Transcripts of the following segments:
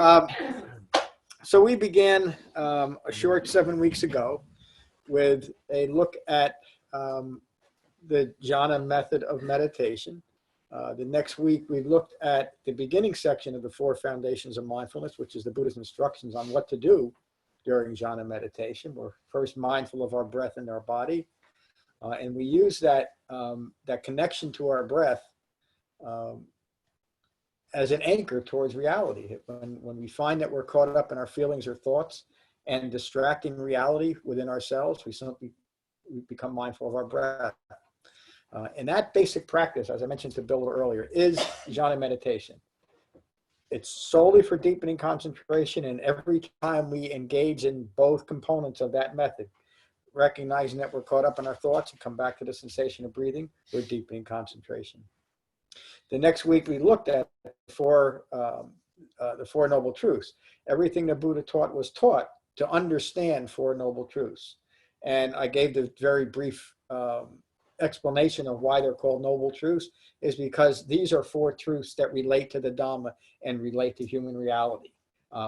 Um, so we began a short 7 weeks ago with a look at the jhana method of meditation. The next week, we looked at the beginning section of the 4 foundations of mindfulness, which is the Buddha's instructions on what to do during jhana meditation. We're first mindful of our breath and our body. And we use that, that connection to our breath as an anchor towards reality. When we find that we're caught up in our feelings or thoughts and distracting reality within ourselves, we become mindful of our breath. And that basic practice, as I mentioned to Bill earlier, is jhana meditation. It's solely for deepening concentration, and every time we engage in both components of that method, recognizing that we're caught up in our thoughts and come back to the sensation of breathing, we're deepening concentration. The next week, we looked at the four Noble Truths. Everything the Buddha taught was taught to understand 4 Noble Truths. And I gave the very brief explanation of why they're called Noble Truths is because these are 4 truths that relate to the Dhamma and relate to human reality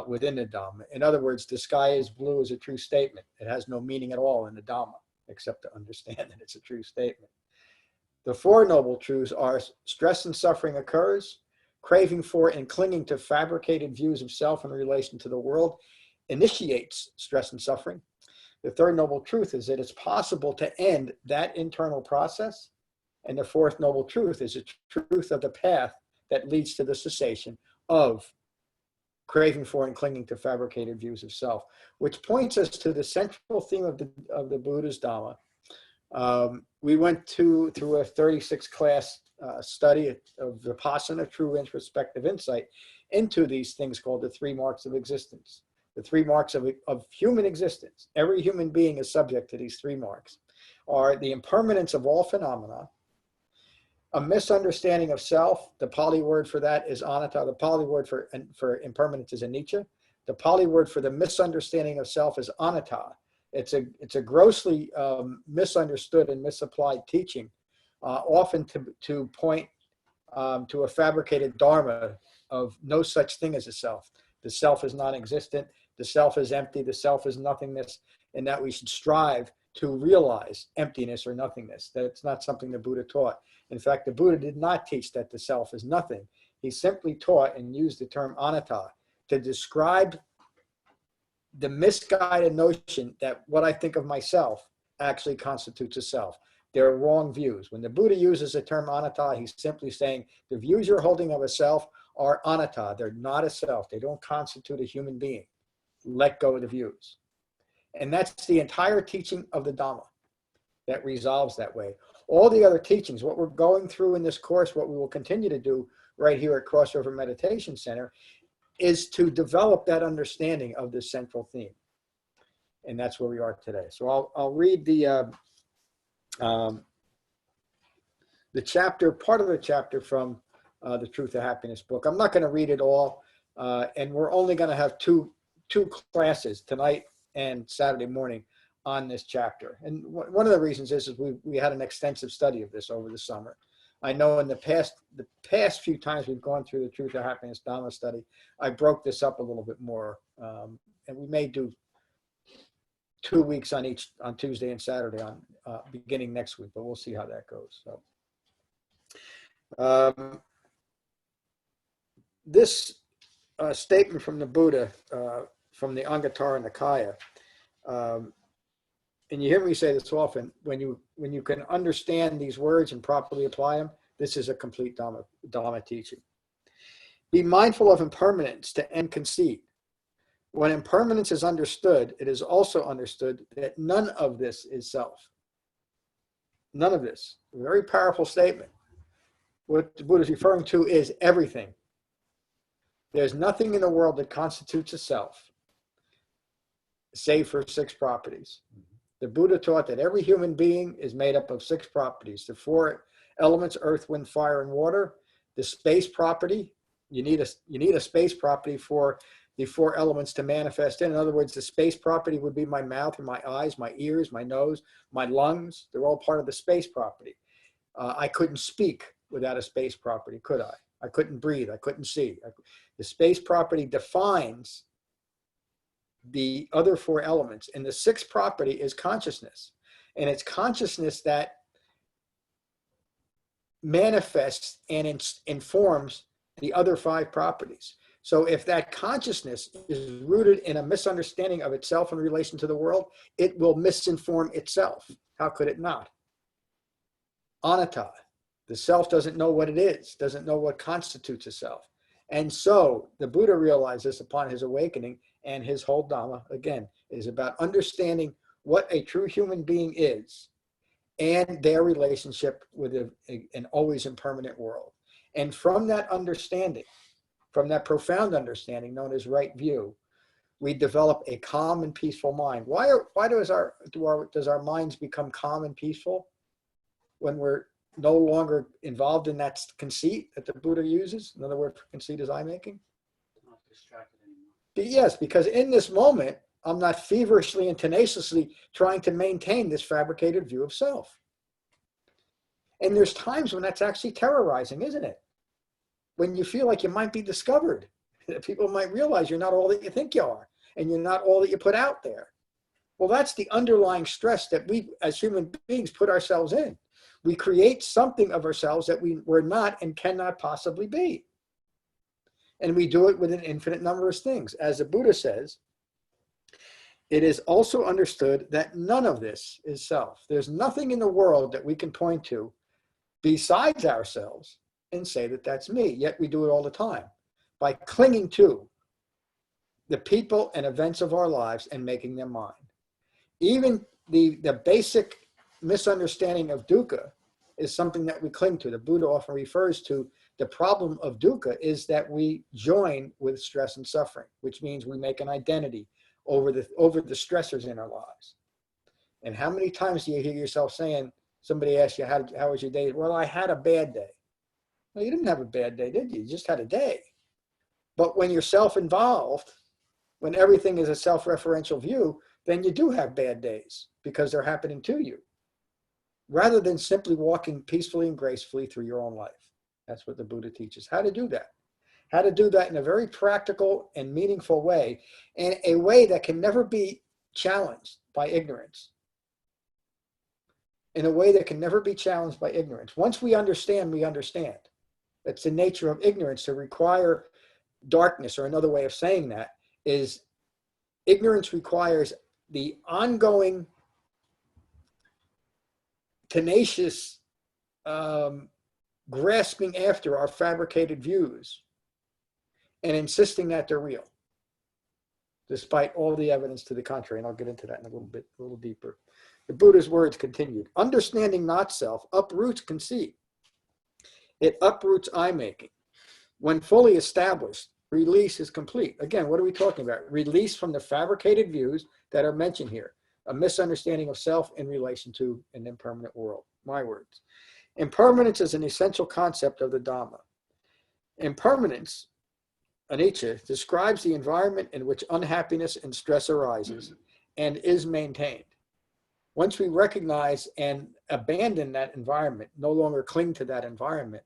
within the Dhamma. In other words, the sky is blue is a true statement. It has no meaning at all in the Dhamma, except to understand that it's a true statement. The 4 Noble Truths are stress and suffering occurs, craving for and clinging to fabricated views of self in relation to the world initiates stress and suffering. The 3rd Noble Truth is that it's possible to end that internal process. And the 4th Noble Truth is the truth of the path that leads to the cessation of craving for and clinging to fabricated views of self, which points us to the central theme of the Buddha's Dhamma. We went through a 36-class study of Vipassana, true introspective insight, into these things called the 3 marks of existence. The 3 marks of human existence. Every human being is subject to these 3 marks, are the impermanence of all phenomena, a misunderstanding of self. The Pali word for that is Anatta. The Pali word for impermanence is Anicca. The Pali word for the misunderstanding of self is Anatta. It's a grossly misunderstood and misapplied teaching, often to point to a fabricated dharma of no such thing as a self. The self is non-existent. The self is empty. The self is nothingness, and that we should strive to realize emptiness or nothingness. That's not something the Buddha taught. In fact, the Buddha did not teach that the self is nothing. He simply taught and used the term anatta to describe the misguided notion that what I think of myself actually constitutes a self. They're wrong views. When the Buddha uses the term anatta, he's simply saying the views you're holding of a self are anatta. They're not a self. They don't constitute a human being. Let go of the views. And that's the entire teaching of the Dhamma that resolves that way. All the other teachings, what we're going through in this course, what we will continue to do right here at Cross River Meditation Center, is to develop that understanding of this central theme. And that's where we are today. So I'll read the chapter, part of the chapter from the Truth of Happiness book. I'm not going to read it all, and we're only going to have two classes tonight and Saturday morning on this chapter. And one of the reasons is we had an extensive study of this over the summer. I know in the past few times we've gone through the Truth of Happiness Dhamma study, I broke this up a little bit more, and we may do 2 weeks on Tuesday and Saturday beginning next week, but we'll see how that goes. So. This statement from the Buddha, from the Anguttara Nikaya, and you hear me say this often, when you can understand these words and properly apply them, this is a complete Dhamma teaching. Be mindful of impermanence to end conceit. When impermanence is understood, it is also understood that none of this is self. None of this. A very powerful statement. What the Buddha is referring to is everything. There's nothing in the world that constitutes a self, save for 6 properties. The Buddha taught that every human being is made up of 6 properties. The 4 elements, earth, wind, fire, and water. The space property, you need a space property for the 4 elements to manifest in. In other words, the space property would be my mouth or my eyes, my ears, my nose, my lungs. They're all part of the space property. I couldn't speak without a space property, could I? I couldn't breathe. I couldn't see. The space property defines the other four elements. And the sixth property is consciousness. And it's consciousness that manifests and informs the other five properties. So if that consciousness is rooted in a misunderstanding of itself in relation to the world, it will misinform itself. How could it not? Anatta, the self doesn't know what it is, doesn't know what constitutes a self. And so the Buddha realized this upon his awakening, and his whole Dhamma, again, is about understanding what a true human being is and their relationship with an always impermanent world. And from that understanding, from that profound understanding known as right view, we develop a calm and peaceful mind. Why does our minds become calm and peaceful when we're no longer involved in that conceit that the Buddha uses? Another word for conceit is eye-making. Not distracted anymore. Yes, because in this moment, I'm not feverishly and tenaciously trying to maintain this fabricated view of self. And there's times when that's actually terrorizing, isn't it? When you feel like you might be discovered. People might realize you're not all that you think you are, and you're not all that you put out there. Well, that's the underlying stress that we as human beings put ourselves in. We create something of ourselves that we're not and cannot possibly be. And we do it with an infinite number of things. As the Buddha says, it is also understood that none of this is self. There's nothing in the world that we can point to besides ourselves and say that that's me. Yet we do it all the time by clinging to the people and events of our lives and making them mine. Even the basic misunderstanding of dukkha is something that we cling to. The Buddha often refers to the problem of dukkha is that we join with stress and suffering, which means we make an identity over the stressors in our lives. And how many times do you hear yourself saying, somebody asks you, how was your day? Well, I had a bad day. Well, you didn't have a bad day, did you? You just had a day. But when you're self-involved, when everything is a self-referential view, then you do have bad days because they're happening to you, rather than simply walking peacefully and gracefully through your own life. That's what the Buddha teaches, how to do that. How to do that in a very practical and meaningful way, and a way that can never be challenged by ignorance. In a way that can never be challenged by ignorance. Once we understand, we understand. That's the nature of ignorance, to require darkness, or another way of saying that is ignorance requires the ongoing, tenacious grasping after our fabricated views and insisting that they're real, despite all the evidence to the contrary. And I'll get into that in a little deeper. The Buddha's words continued. Understanding not self uproots conceit. It uproots eye-making. When fully established, release is complete. Again, what are we talking about? Release from the fabricated views that are mentioned here. A misunderstanding of self in relation to an impermanent world. My words. Impermanence is an essential concept of the Dhamma. Impermanence, Anicca, describes the environment in which unhappiness and stress arises and is maintained. Once we recognize and abandon that environment, no longer cling to that environment,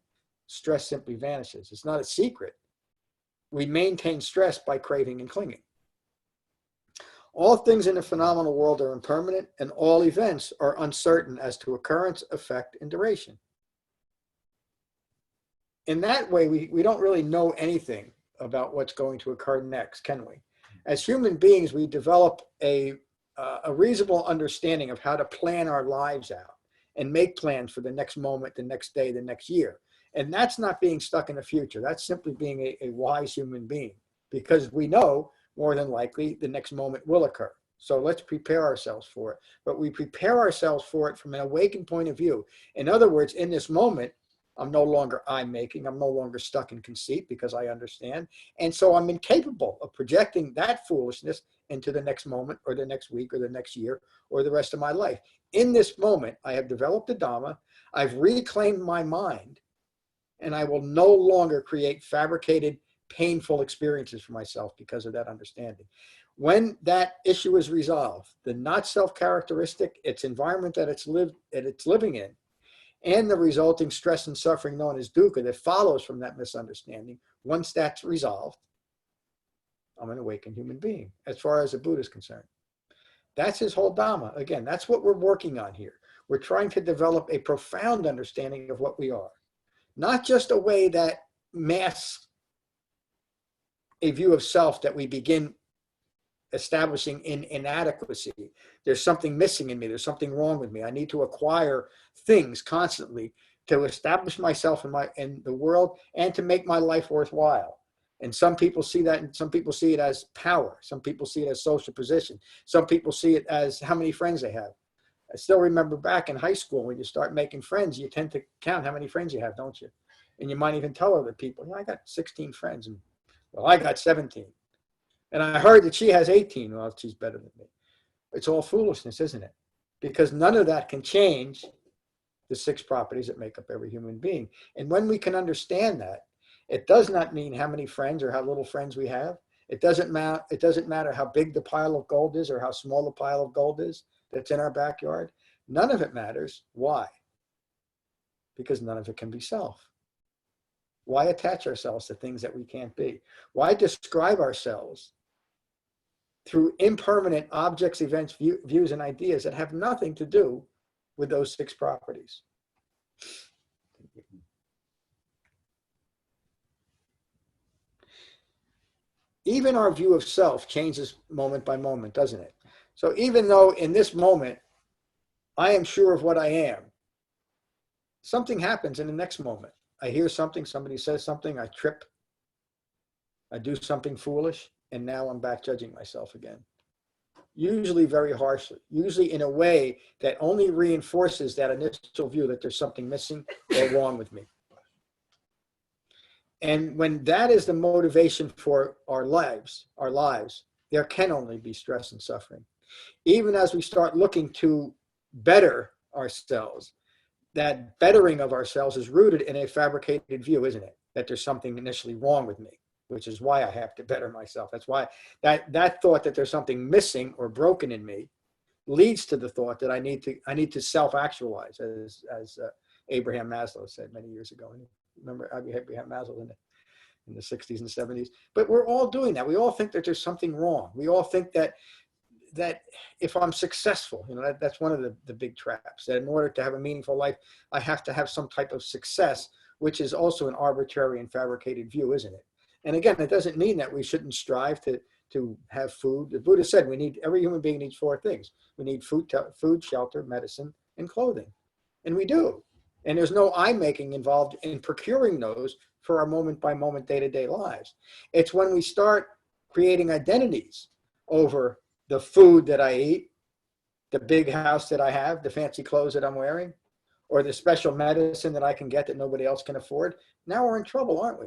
stress simply vanishes. It's not a secret. We maintain stress by craving and clinging. All things in the phenomenal world are impermanent, and all events are uncertain as to occurrence, effect, and duration. In that way, we don't really know anything about what's going to occur next, can we? As human beings, we develop a reasonable understanding of how to plan our lives out and make plans for the next moment, the next day, the next year. And that's not being stuck in the future. That's simply being a wise human being, because we know more than likely the next moment will occur. So let's prepare ourselves for it. But we prepare ourselves for it from an awakened point of view. In other words, in this moment, I'm no longer eye-making. I'm no longer stuck in conceit because I understand. And so I'm incapable of projecting that foolishness into the next moment or the next week or the next year or the rest of my life. In this moment, I have developed the Dhamma. I've reclaimed my mind, and I will no longer create fabricated, painful experiences for myself because of that understanding. When that issue is resolved, the not self characteristic, its environment that it's living in, and the resulting stress and suffering known as dukkha that follows from that misunderstanding, once that's resolved, I'm an awakened human being, as far as the Buddha is concerned. That's his whole Dhamma. Again, that's what we're working on here. We're trying to develop a profound understanding of what we are, not just a way that masks a view of self that we begin establishing in inadequacy. There's something missing in me. There's something wrong with me. I need to acquire things constantly to establish myself in the world and to make my life worthwhile. And some people see that, and some people see it as power. Some people see it as social position. Some people see it as how many friends they have. I still remember back in high school, when you start making friends, you tend to count how many friends you have, don't you? And you might even tell other people, I got 16 friends. And, well, I got 17. And I heard that she has 18. Well, she's better than me. It's all foolishness, isn't it? Because none of that can change the 6 properties that make up every human being. And when we can understand that, it does not mean how many friends or how little friends we have. It doesn't matter how big the pile of gold is or how small the pile of gold is that's in our backyard. None of it matters. Why? Because none of it can be self. Why attach ourselves to things that we can't be? Why describe ourselves through impermanent objects, events, views, and ideas that have nothing to do with those 6 properties? Even our view of self changes moment by moment, doesn't it? So even though in this moment, I am sure of what I am, something happens in the next moment. I hear something, somebody says something, I trip, I do something foolish, and now I'm back judging myself again. Usually very harshly, usually in a way that only reinforces that initial view that there's something missing or wrong with me. And when that is the motivation for our lives, there can only be stress and suffering. Even as we start looking to better ourselves, that bettering of ourselves is rooted in a fabricated view, isn't it? That there's something initially wrong with me, which is why I have to better myself. That's why that thought that there's something missing or broken in me leads to the thought that I need to self-actualize, as Abraham Maslow said many years ago. Remember Abraham Maslow in the 60s and 70s. But we're all doing that. We all think that there's something wrong. We all think that if I'm successful, that's one of the big traps, that in order to have a meaningful life, I have to have some type of success, which is also an arbitrary and fabricated view, isn't it? And again, it doesn't mean that we shouldn't strive to have food. The Buddha said every human being needs 4 things. We need food, shelter, medicine, and clothing. And we do. And there's no I-making involved in procuring those for our moment-by-moment, day-to-day lives. It's when we start creating identities over the food that I eat, the big house that I have, the fancy clothes that I'm wearing, or the special medicine that I can get that nobody else can afford. Now we're in trouble, aren't we?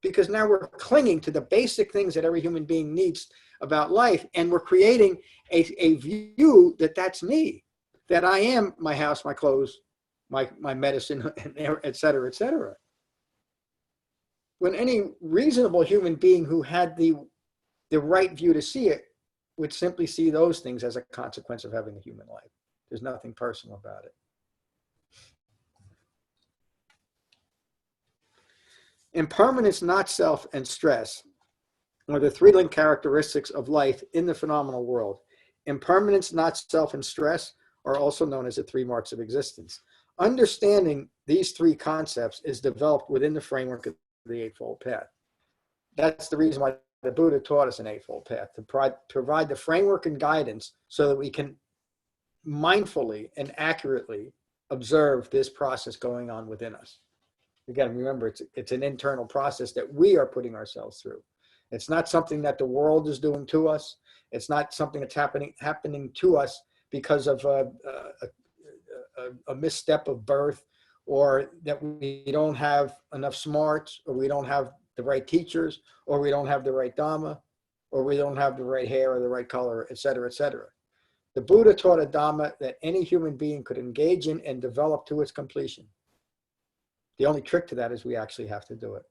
Because now we're clinging to the basic things that every human being needs about life, and we're creating a view that that's me, that I am my house, my clothes, my medicine, et cetera, et cetera. When any reasonable human being who had the right view to see it would simply see those things as a consequence of having a human life. There's nothing personal about it. Impermanence, not self, and stress are the 3 linked characteristics of life in the phenomenal world. Impermanence, not self, and stress are also known as the 3 marks of existence. Understanding these 3 concepts is developed within the framework of the Eightfold Path. That's the reason why the Buddha taught us an Eightfold Path, to provide the framework and guidance so that we can mindfully and accurately observe this process going on within us. Again, remember, it's an internal process that we are putting ourselves through. It's not something that the world is doing to us. It's not something that's happening to us because of a misstep of birth, or that we don't have enough smarts, or we don't have the right teachers, or we don't have the right Dhamma, or we don't have the right hair or the right color, et cetera, et cetera. The Buddha taught a Dhamma that any human being could engage in and develop to its completion. The only trick to that is we actually have to do it.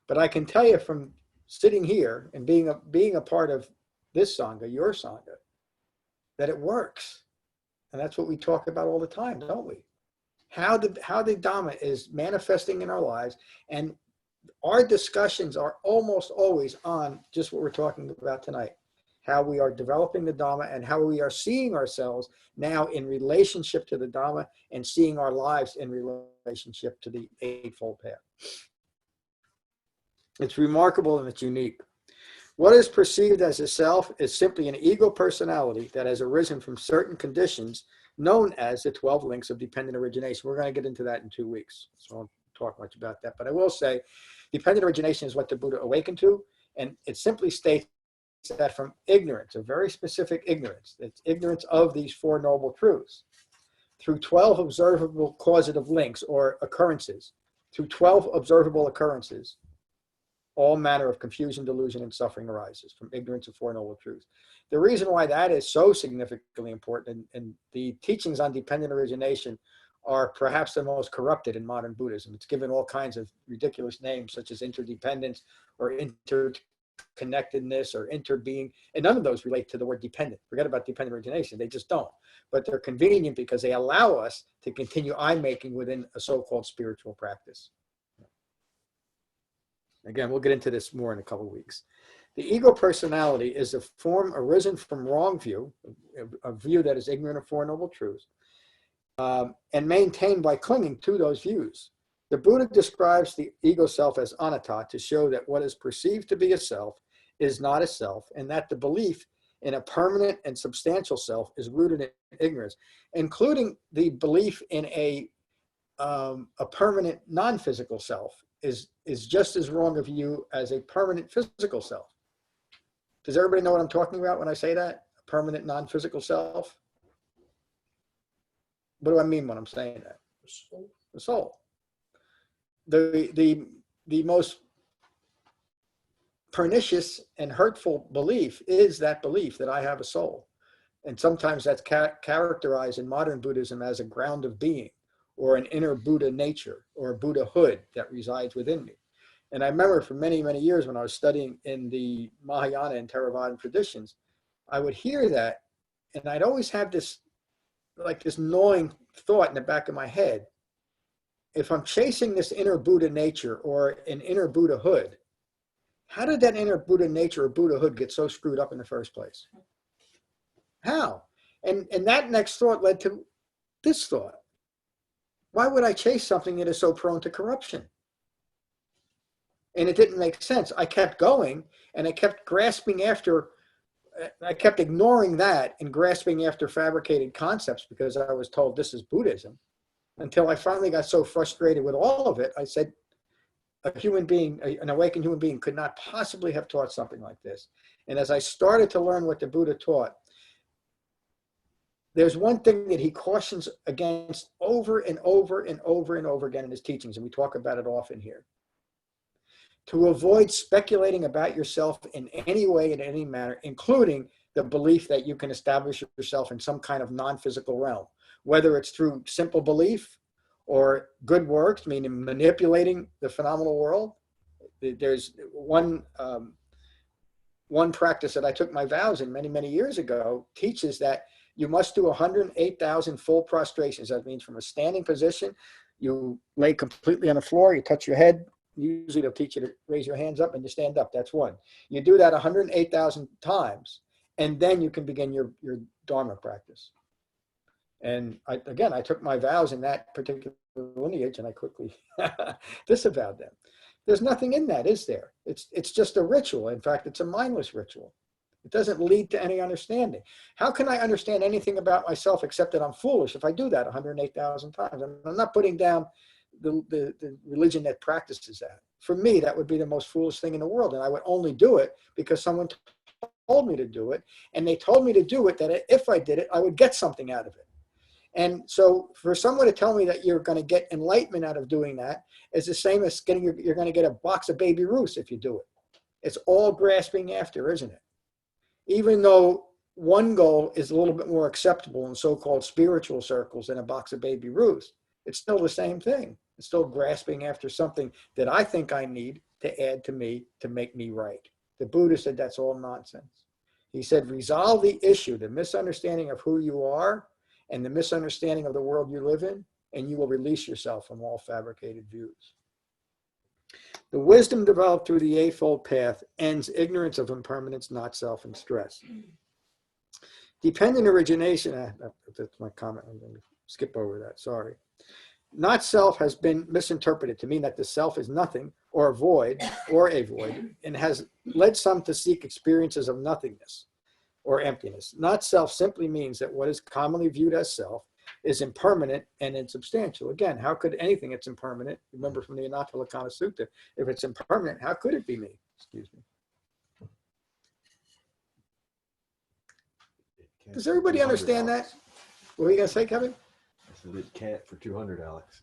But I can tell you from sitting here and being a part of this sangha, your sangha, that it works. And that's what we talk about all the time, don't we? how the Dhamma is manifesting in our lives. And our discussions are almost always on just what we're talking about tonight, how we are developing the Dhamma and how we are seeing ourselves now in relationship to the Dhamma and seeing our lives in relationship to the Eightfold Path. It's remarkable and it's unique. What is perceived as a self is simply an ego personality that has arisen from certain conditions known as the 12 links of dependent origination. We're going to get into that in 2 weeks, so I won't talk much about that. But I will say dependent origination is what the Buddha awakened to, and it simply states that from ignorance, a very specific ignorance, it's ignorance of these Four Noble Truths, through 12 observable causative links or occurrences, through 12 observable occurrences, all manner of confusion, delusion, and suffering arises from ignorance of Four Noble Truths. The reason why that is so significantly important, and the teachings on dependent origination are perhaps the most corrupted in modern Buddhism. It's given all kinds of ridiculous names such as interdependence or interconnectedness or interbeing, and none of those relate to the word dependent. Forget about dependent origination, they just don't. But they're convenient because they allow us to continue I-making within a so-called spiritual practice. Again, we'll get into this more in a couple of weeks. The ego personality is a form arisen from wrong view, a view that is ignorant of Four Noble Truths, and maintained by clinging to those views. The Buddha describes the ego self as Anatta to show that what is perceived to be a self is not a self, and that the belief in a permanent and substantial self is rooted in ignorance, including the belief in a permanent non-physical self is just as wrong of you as a permanent physical self. Does everybody know what I'm talking about when I say that? A permanent non-physical self? What do I mean when I'm saying that? The soul. The most pernicious and hurtful belief is that belief that I have a soul. And sometimes that's characterized in modern Buddhism as a ground of being, or an inner Buddha nature, or Buddhahood that resides within me. And I remember for many, many years when I was studying in the Mahayana and Theravada traditions, I would hear that, and I'd always have this, like this gnawing thought in the back of my head. If I'm chasing this inner Buddha nature or an inner Buddhahood, how did that inner Buddha nature or Buddhahood get so screwed up in the first place? How? And that next thought led to this thought. Why would I chase something that is so prone to corruption? And it didn't make sense. I kept going and I kept grasping after, I kept ignoring that and grasping after fabricated concepts because I was told this is Buddhism, until I finally got so frustrated with all of it. I said, a human being, an awakened human being could not possibly have taught something like this. And as I started to learn what the Buddha taught, there's one thing that he cautions against over and over and over and over again in his teachings, and we talk about it often here. To avoid speculating about yourself in any way, in any manner, including the belief that you can establish yourself in some kind of non-physical realm, whether it's through simple belief or good works, meaning manipulating the phenomenal world. There's one practice that I took my vows in many, many years ago, teaches that you must do 108,000 full prostrations. That means from a standing position, you lay completely on the floor, you touch your head. Usually they'll teach you to raise your hands up and you stand up. That's one. You do that 108,000 times, and then you can begin your Dharma practice. And I took my vows in that particular lineage, and I quickly disavowed them. There's nothing in that, is there? It's just a ritual. In fact, it's a mindless ritual. It doesn't lead to any understanding. How can I understand anything about myself except that I'm foolish if I do that 108,000 times? I'm not putting down the religion that practices that. For me, that would be the most foolish thing in the world. And I would only do it because someone told me to do it. And they told me to do it, that if I did it, I would get something out of it. And so for someone to tell me that you're going to get enlightenment out of doing that is the same as you're going to get a box of Baby Ruths if you do it. It's all grasping after, isn't it? Even though one goal is a little bit more acceptable in so-called spiritual circles than a box of Baby Ruths, it's still the same thing. It's still grasping after something that I think I need to add to me to make me right. The Buddha said that's all nonsense. He said, resolve the issue, the misunderstanding of who you are and the misunderstanding of the world you live in, and you will release yourself from all fabricated views. The wisdom developed through the Eightfold Path ends ignorance of impermanence, not self, and stress. Dependent origination, that's my comment, I'm going to skip over that, sorry. Not self has been misinterpreted to mean that the self is nothing or a void, and has led some to seek experiences of nothingness or emptiness. Not self simply means that what is commonly viewed as self is impermanent and insubstantial. Again, how could anything that's impermanent, remember from the Anatta Sutta, if it's impermanent, how could it be me? Excuse me. Does everybody understand that? What were you going to say, Kevin? I said it can't for 200, Alex.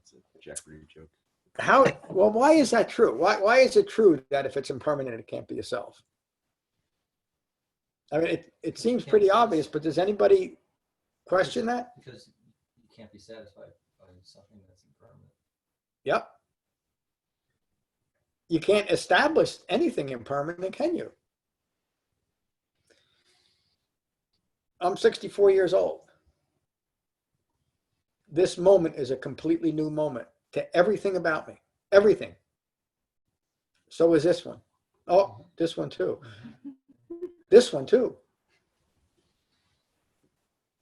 It's a Jeopardy joke. How? Well, why is that true? Why is it true that if it's impermanent, it can't be a self? I mean, it seems pretty obvious, but does anybody question that? Because you can't be satisfied by something that's impermanent. Yep. You can't establish anything impermanent, can you? I'm 64 years old. This moment is a completely new moment to everything about me. Everything. So is this one. Oh, this one too. This one too.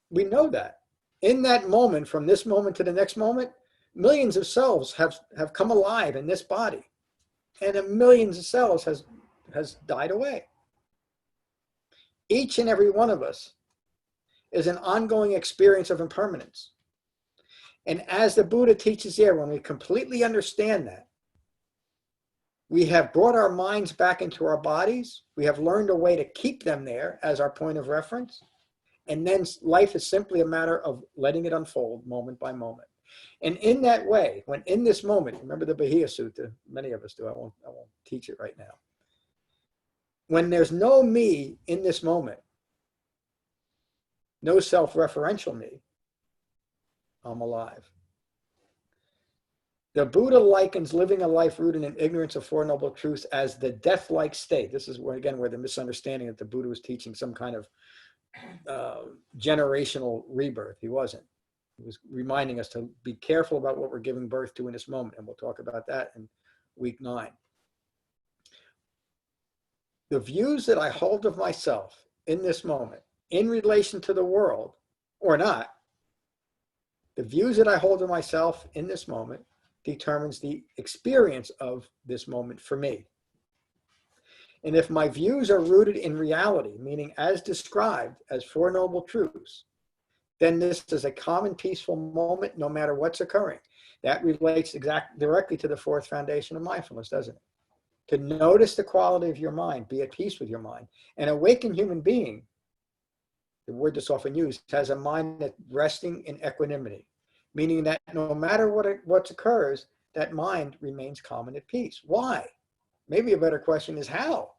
We know that. In that moment, from this moment to the next moment, millions of cells have come alive in this body. And millions of cells has died away. Each and every one of us is an ongoing experience of impermanence. And as the Buddha teaches there, when we completely understand that, we have brought our minds back into our bodies. We have learned a way to keep them there as our point of reference. And then life is simply a matter of letting it unfold moment by moment. And in that way, when in this moment, remember the Bahia Sutta, many of us do, I won't teach it right now. When there's no me in this moment, no self-referential me, I'm alive. The Buddha likens living a life rooted in ignorance of Four Noble Truths as the death-like state. This is where, again, where the misunderstanding that the Buddha was teaching some kind of generational rebirth. He wasn't. He was reminding us to be careful about what we're giving birth to in this moment, and we'll talk about that in week 9. The views that I hold of myself in this moment, in relation to the world, or not, the views that I hold of myself in this moment determines the experience of this moment for me. And if my views are rooted in reality, meaning as described as Four Noble Truths, then this is a common peaceful moment no matter what's occurring. That relates directly to the fourth foundation of mindfulness, doesn't it? To notice the quality of your mind, be at peace with your mind. An awakened human being, the word that's often used, has a mind that's resting in equanimity, meaning that no matter what occurs, that mind remains calm and at peace. Why? Maybe a better question is how?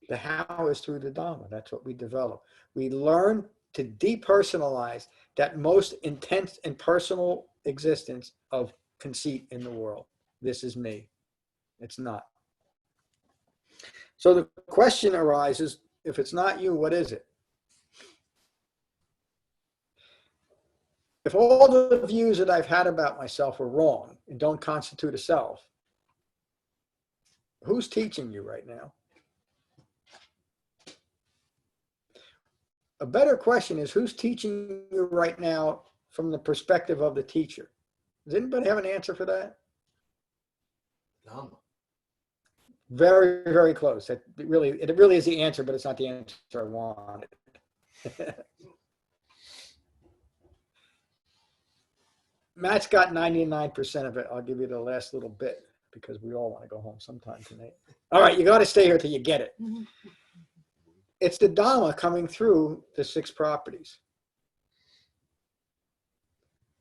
The how is through the Dhamma. That's what we develop. We learn to depersonalize that most intense and personal existence of conceit in the world. This is me. It's not. So the question arises, if it's not you, what is it? If all the views that I've had about myself are wrong and don't constitute a self, who's teaching you right now? A better question is, who's teaching you right now from the perspective of the teacher? Does anybody have an answer for that? Dhamma. Very, very close. It really is the answer, but it's not the answer I wanted. Matt's got 99% of it. I'll give you the last little bit because we all want to go home sometime tonight. All right, you got to stay here till you get it. It's the Dhamma coming through the 6 properties.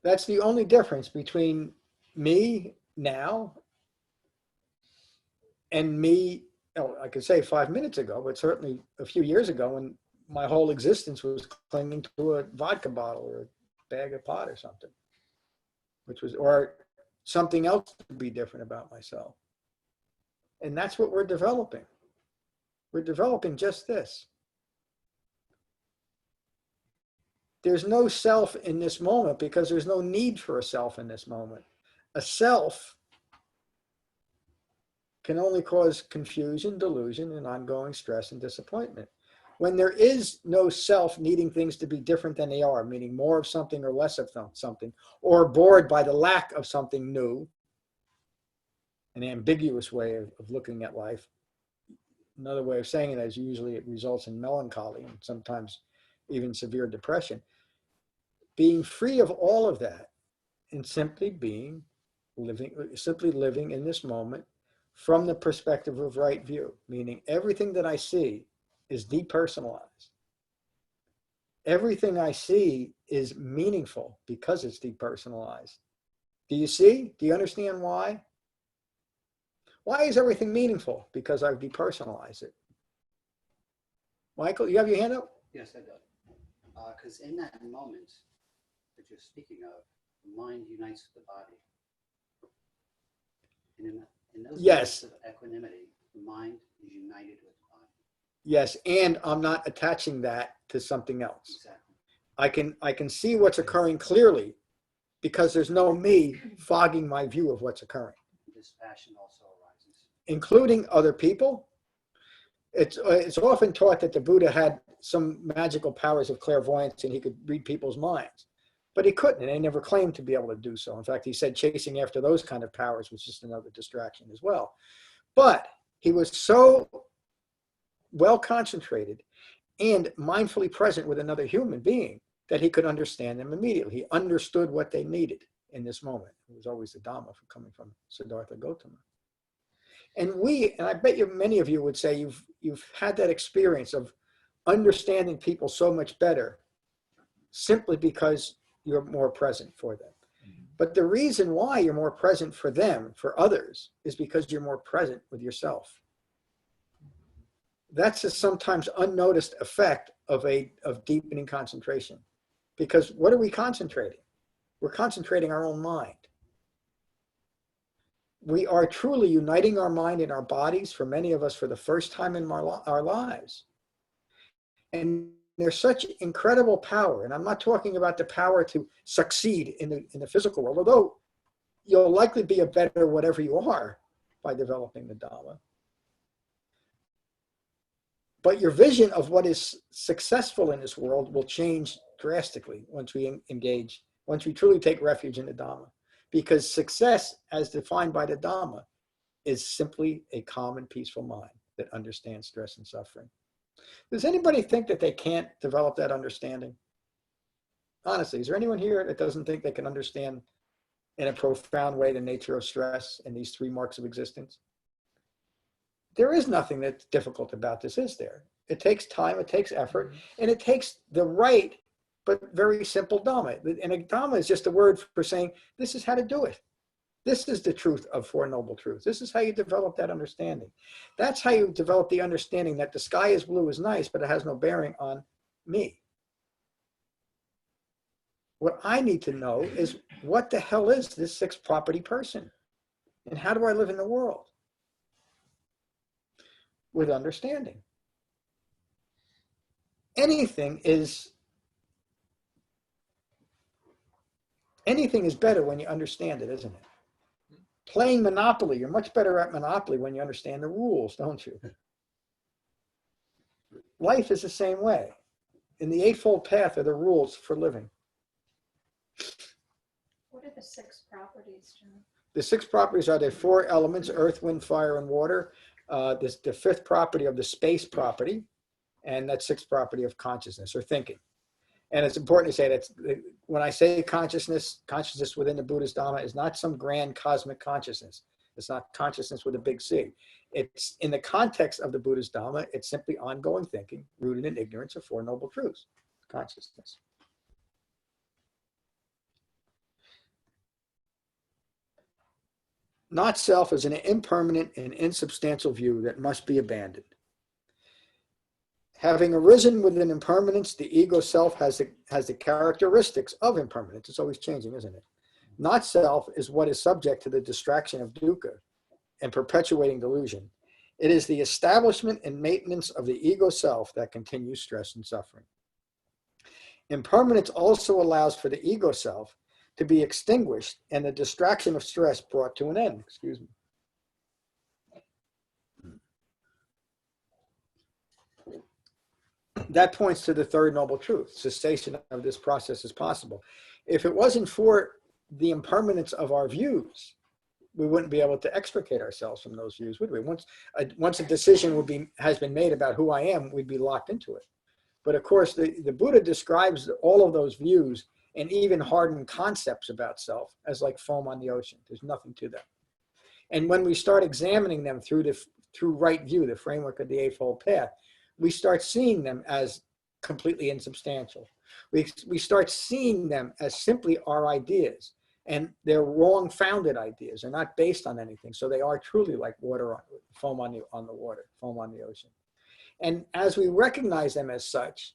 That's the only difference between me now and me, I could say 5 minutes ago, but certainly a few years ago when my whole existence was clinging to a vodka bottle or a bag of pot or something, or something else to be different about myself. And that's what we're developing. We're developing just this. there's no self in this moment because there's no need for a self in this moment. A self can only cause confusion, delusion, and ongoing stress and disappointment. When there is no self needing things to be different than they are, meaning more of something or less of something, or bored by the lack of something new, an ambiguous way of looking at life. Another way of saying it is usually it results in melancholy and sometimes even severe depression. Being free of all of that and simply living in this moment from the perspective of right view, meaning everything that I see is depersonalized. Everything I see is meaningful because it's depersonalized. Do you see? Do you understand why? Why is everything meaningful? Because I've depersonalized it. Michael, you have your hand up? Yes, I do. Because in that moment that you're speaking of, the mind unites with the body. And in those Yes. moments of equanimity, the mind is united with the body. Yes, and I'm not attaching that to something else. Exactly. I can see what's occurring clearly because there's no me fogging my view of what's occurring. Dispassion also arises. Including other people. It's often taught that the Buddha had some magical powers of clairvoyance and he could read people's minds. But he couldn't, and he never claimed to be able to do so. In fact, he said chasing after those kind of powers was just another distraction as well. But he was so well concentrated and mindfully present with another human being that he could understand them immediately. He understood what they needed in this moment. It was always the Dhamma coming from Siddhartha Gautama. And I bet you many of you would say you've had that experience of understanding people so much better simply because you're more present for them. But the reason why you're more present for them, for others, is because you're more present with yourself. That's a sometimes unnoticed effect of deepening concentration. Because what are we concentrating? We're concentrating our own mind. We are truly uniting our mind and our bodies, for many of us, for the first time in our lives. And there's such incredible power. And I'm not talking about the power to succeed in the physical world, although you'll likely be a better whatever you are by developing the Dhamma. But your vision of what is successful in this world will change drastically once we engage, once we truly take refuge in the Dhamma. Because success, as defined by the Dhamma, is simply a calm and peaceful mind that understands stress and suffering. Does anybody think that they can't develop that understanding? Honestly, is there anyone here that doesn't think they can understand in a profound way the nature of stress and these three marks of existence? There is nothing that's difficult about this, is there? It takes time, it takes effort, and it takes the right but very simple Dhamma. And a Dhamma is just a word for saying, this is how to do it. This is the truth of Four Noble Truths. This is how you develop that understanding. That's how you develop the understanding that the sky is blue is nice, but it has no bearing on me. What I need to know is, what the hell is this sixth property person? And how do I live in the world? With understanding. Anything is better when you understand it, isn't it? Playing Monopoly, you're much better at Monopoly when you understand the rules, don't you? Life is the same way. In the Eightfold Path are the rules for living. What are the six properties, John? The six properties are the four elements: earth, wind, fire, and water. The fifth property of the space property, and that sixth property of consciousness or thinking. And it's important to say that when I say consciousness within the Buddhist Dhamma is not some grand cosmic consciousness. It's not consciousness with a big C. It's in the context of the Buddhist Dhamma, it's simply ongoing thinking rooted in ignorance of Four Noble Truths, consciousness. Not self is an impermanent and insubstantial view that must be abandoned. Having arisen with an impermanence, the ego self has the characteristics of impermanence. It's always changing, isn't it? Not self is what is subject to the distraction of dukkha and perpetuating delusion. It is the establishment and maintenance of the ego self that continues stress and suffering. Impermanence also allows for the ego self to be extinguished and the distraction of stress brought to an end. Excuse me. That points to the third noble truth. Cessation of this process is possible. If it wasn't for the impermanence of our views, we wouldn't be able to extricate ourselves from those views, would we? Once a decision has been made about who I am, we'd be locked into it. But of course, the Buddha describes all of those views and even hardened concepts about self as like foam on the ocean. There's nothing to them. And when we start examining them through right view, the framework of the Eightfold Path, we start seeing them as completely insubstantial. We start seeing them as simply our ideas, and they're wrong-founded ideas. They're not based on anything, so they are truly like water, foam on the water, foam on the ocean. And as we recognize them as such,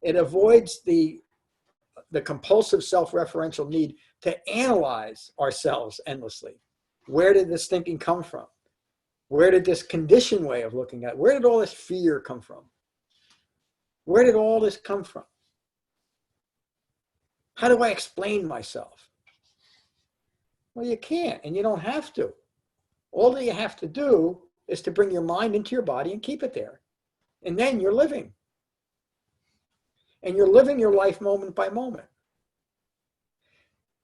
it avoids the compulsive self-referential need to analyze ourselves endlessly. Where did this thinking come from? Where did this conditioned way of looking at it, where did all this fear come from? Where did all this come from? How do I explain myself? Well, you can't, and you don't have to. All that you have to do is to bring your mind into your body and keep it there. And then you're living. And you're living your life moment by moment.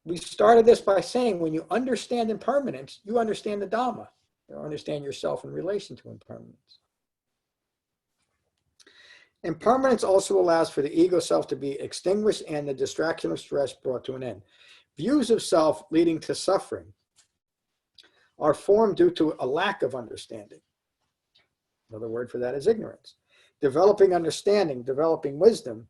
We started this by saying when you understand impermanence, you understand the Dhamma. You understand yourself in relation to impermanence. Impermanence also allows for the ego self to be extinguished and the distraction of stress brought to an end. Views of self leading to suffering are formed due to a lack of understanding. Another word for that is ignorance. Developing understanding, developing wisdom,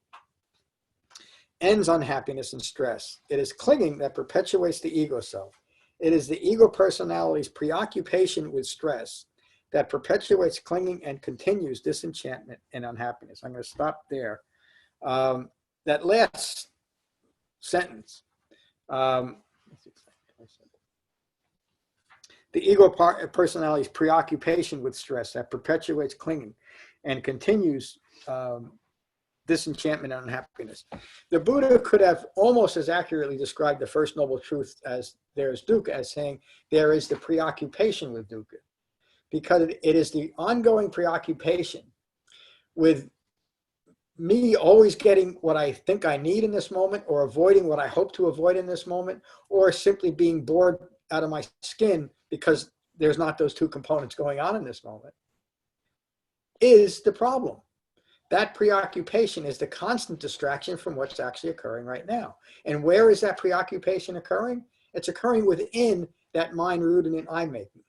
ends on happiness and stress. It is clinging that perpetuates the ego self. It is the ego personality's preoccupation with stress that perpetuates clinging and continues disenchantment and unhappiness. I'm going to stop there. That last sentence, the ego personality's preoccupation with stress that perpetuates clinging and continues disenchantment and unhappiness. The Buddha could have almost as accurately described the first noble truth as there is dukkha, as saying there is the preoccupation with dukkha, because it is the ongoing preoccupation with me always getting what I think I need in this moment, or avoiding what I hope to avoid in this moment, or simply being bored out of my skin because there's not those two components going on in this moment, is the problem. That preoccupation is the constant distraction from what's actually occurring right now. And where is that preoccupation occurring? It's occurring within that mind rooted in I-making.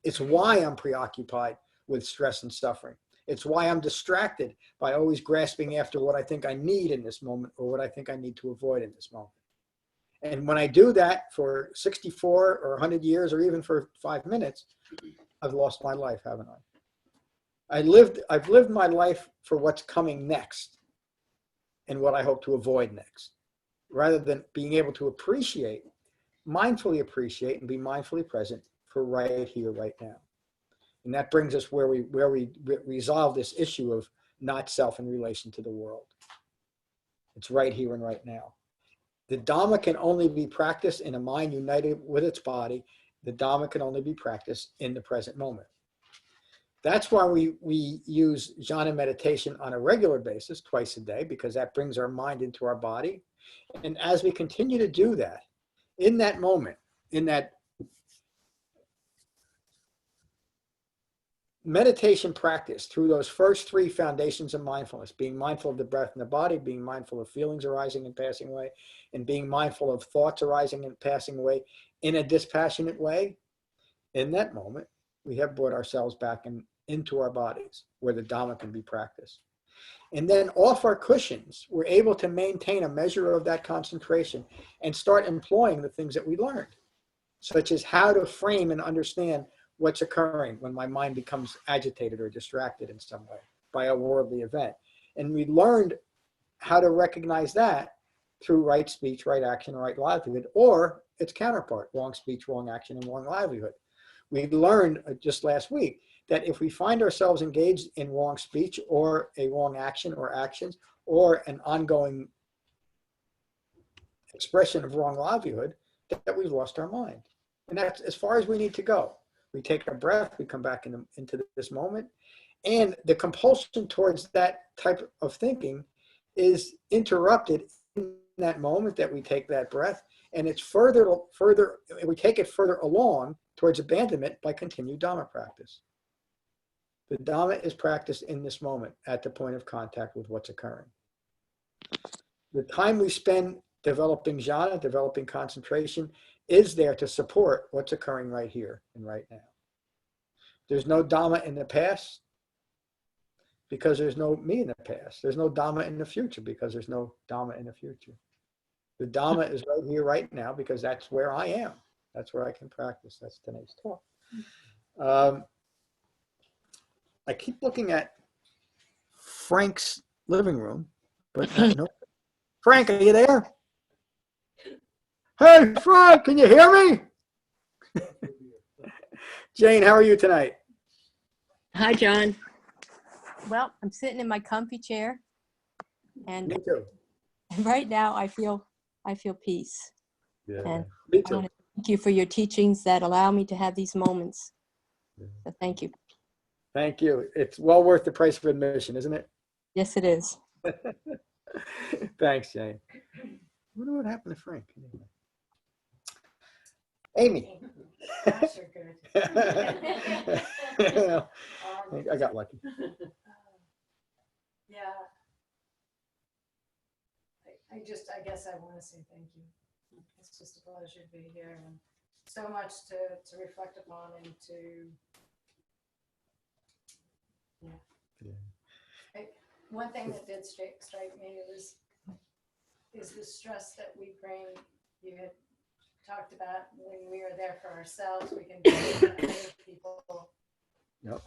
It's why I'm preoccupied with stress and suffering. It's why I'm distracted by always grasping after what I think I need in this moment, or what I think I need to avoid in this moment. And when I do that for 64 or 100 years, or even for 5 minutes, I've lost my life, haven't I? I've lived my life for what's coming next and what I hope to avoid next, rather than being able to mindfully appreciate and be mindfully present for right here, right now. And that brings us where we resolve this issue of not self in relation to the world. It's right here and right now. The Dhamma can only be practiced in a mind united with its body. The Dhamma can only be practiced in the present moment. That's why we use jhana meditation on a regular basis, twice a day, because that brings our mind into our body. And as we continue to do that, in that moment, in that meditation practice, through those first 3 foundations of mindfulness, being mindful of the breath in the body, being mindful of feelings arising and passing away, and being mindful of thoughts arising and passing away in a dispassionate way, in that moment, we have brought ourselves back into our bodies where the Dhamma can be practiced. And then off our cushions, we're able to maintain a measure of that concentration and start employing the things that we learned, such as how to frame and understand what's occurring when my mind becomes agitated or distracted in some way by a worldly event. And we learned how to recognize that through right speech, right action, right livelihood, or its counterpart, wrong speech, wrong action, and wrong livelihood. We learned just last week that if we find ourselves engaged in wrong speech or a wrong action or actions or an ongoing expression of wrong livelihood that we've lost our mind. And that's as far as we need to go. We take our breath, we come back into this moment, and the compulsion towards that type of thinking is interrupted in that moment that we take that breath, and it's further, we take it further along towards abandonment by continued Dhamma practice. The Dhamma is practiced in this moment at the point of contact with what's occurring. The time we spend developing jhana, developing concentration, is there to support what's occurring right here and right now. There's no Dhamma in the past because there's no me in the past. There's no Dhamma in the future because there's no Dhamma in the future. The Dhamma is right here, right now, because that's where I am. That's where I can practice. That's tonight's talk. I keep looking at Frank's living room, but no. Frank, are you there? Hey, Frank, can you hear me? Jane, how are you tonight? Hi, John. Well, I'm sitting in my comfy chair, and Me too. right now I feel peace. Yeah, And me I too. want to thank you for your teachings that allow me to have these moments. So thank you. Thank you. It's well worth the price of admission, isn't it? Yes, it is. Thanks, Jane. I wonder what happened to Frank. Amy. Gosh, you're good. I got lucky. Yeah. I guess I want to say thank you. It's just a pleasure to be here and so much to reflect upon and to, one thing that did strike me is the stress that we bring. You had talked about when we are there for ourselves, we can do it for other people. Yep.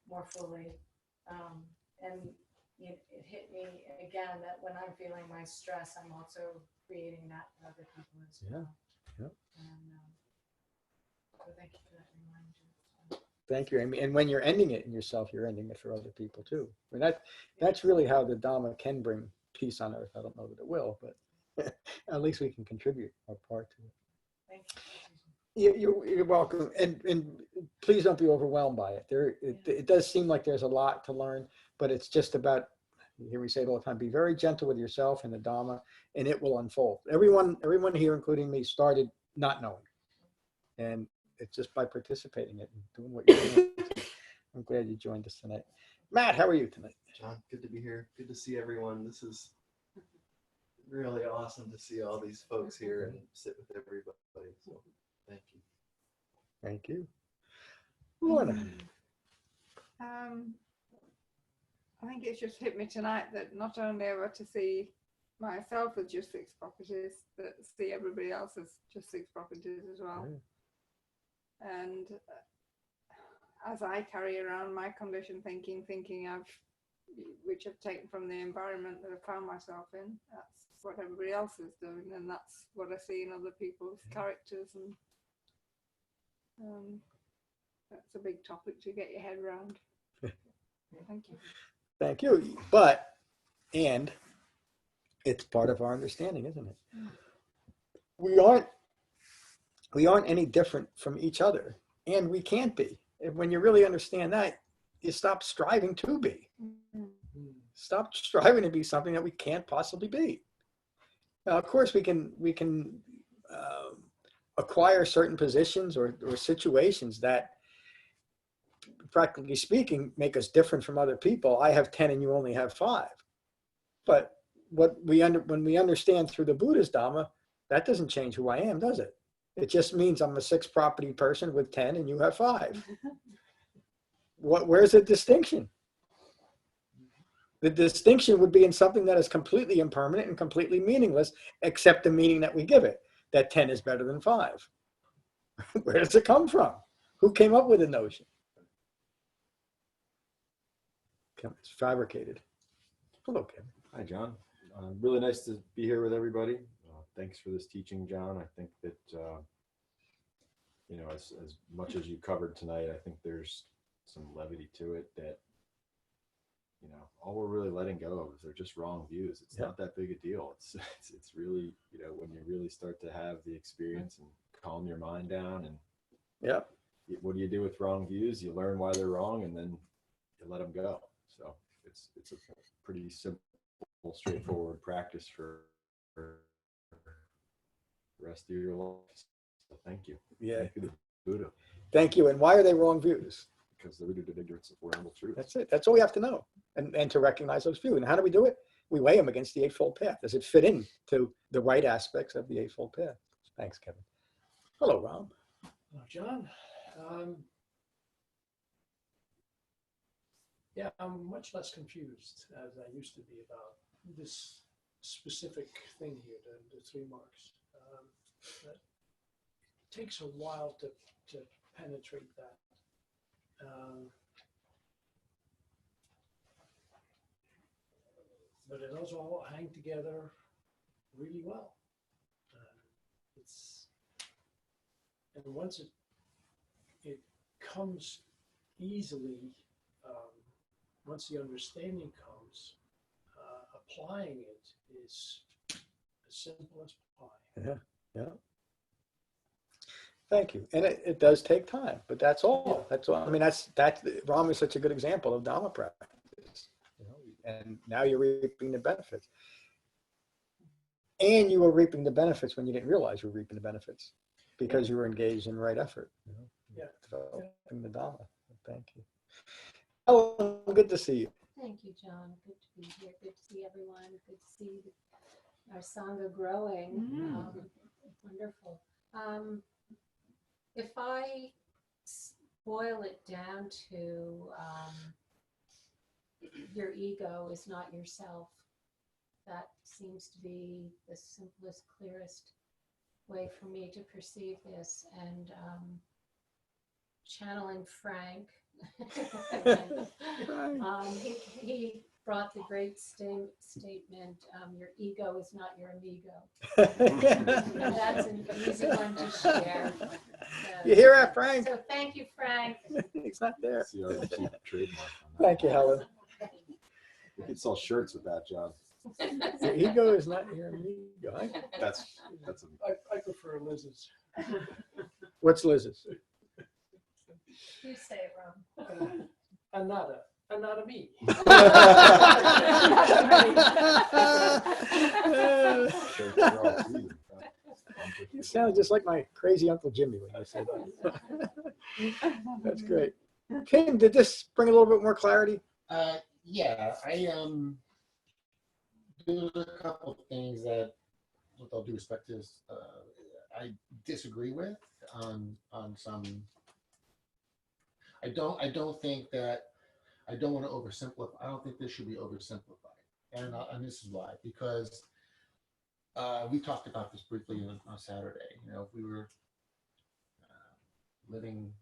More fully. And it hit me again that when I'm feeling my stress, I'm also creating that for other people as well. Yeah. Yep. And so thank you for that reminder. Thank you, Amy. And when you're ending it in yourself, you're ending it for other people too. I mean, that's really how the Dhamma can bring peace on earth. I don't know that it will, but at least we can contribute our part to it. Thank you. You're welcome, and please don't be overwhelmed by it. It does seem like there's a lot to learn, but it's just about, you hear me say it all the time, be very gentle with yourself and the Dhamma, and it will unfold. Everyone here, including me, started not knowing, and it's just by participating in it and doing what you're doing. I'm glad you joined us tonight. Matt, how are you tonight? John, good to be here. Good to see everyone. This is really awesome to see all these folks here and sit with everybody. So thank you. Thank you. Lorna. I think it's just hit me tonight that not only am I to see myself as just 6 properties, but see everybody else as just 6 properties as well. Yeah. And as I carry around my condition thinking which I've taken from the environment that I found myself in, that's what everybody else is doing, and that's what I see in other people's characters, and that's a big topic to get your head around. Thank you. Thank you. And it's part of our understanding, isn't it? We aren't any different from each other, and we can't be. And when you really understand that, you stop striving to be. Stop striving to be something that we can't possibly be. Now, of course, we can acquire certain positions or situations that, practically speaking, make us different from other people. I have 10 and you only have 5. But when we understand through the Buddha's Dhamma, that doesn't change who I am, does it? It just means I'm a 6 property person with 10 and you have 5. Where's the distinction? The distinction would be in something that is completely impermanent and completely meaningless, except the meaning that we give it, that 10 is better than 5. Where does it come from? Who came up with the notion? It's fabricated. Hello, Kevin. Hi, John. Really nice to be here with everybody. Thanks for this teaching, John. I think that, as much as you covered tonight, I think there's some levity to it that, all we're really letting go of is they're just wrong views. It's not that big a deal. It's really, you know, when you really start to have the experience and calm your mind down, and what do you do with wrong views? You learn why they're wrong, and then you let them go. So it's a pretty simple, straightforward practice for the rest of your life. So thank you. Yeah. Thank you, the Buddha. Thank you. And why are they wrong views? Because they're rooted in ignorance of Four Noble Truths. That's it. That's all we have to know. And to recognize those views. And how do we do it? We weigh them against the Eightfold Path. Does it fit in to the right aspects of the Eightfold Path? Thanks, Kevin. Hello, Ram. Hello, John. Yeah, I'm much less confused as I used to be about this specific thing here, the 3 marks. It takes a while to penetrate that. But it does all hang together really well. And once it comes easily, once the understanding comes, applying it is as simple as pie. Yeah. Thank you. And it does take time, but that's all. That's all. I mean, that's Ram is such a good example of Dhamma practice. You know, and now you're reaping the benefits. And you were reaping the benefits when you didn't realize you were reaping the benefits because you were engaged in right effort. You know, developing the Dhamma. Thank you. Oh, good to see you. Thank you, John. Good to be here. Good to see everyone. Good to see our sangha growing. Wonderful. If I boil it down to your ego is not yourself, that seems to be the simplest, clearest way for me to perceive this. And channeling Frank, he brought the great statement, your ego is not your amigo. And that's an easy one to share. So, You hear that, Frank? So thank you, Frank. He's not there. See our cheap trademark on that. Thank you, Helen. We could sell shirts with that, John. Your ego is not your amigo. That's I prefer Liz's. What's Liz's? You say it, Ram. Anatta me. You sound just like my crazy Uncle Jimmy when you said that. That's great. Kim, did this bring a little bit more clarity? Yeah, there's a couple of things that, with all due respect to this, I disagree with on some. I don't think that. I don't want to oversimplify. I don't think this should be oversimplified, and this is why, because we talked about this briefly on Saturday. You know, if we were living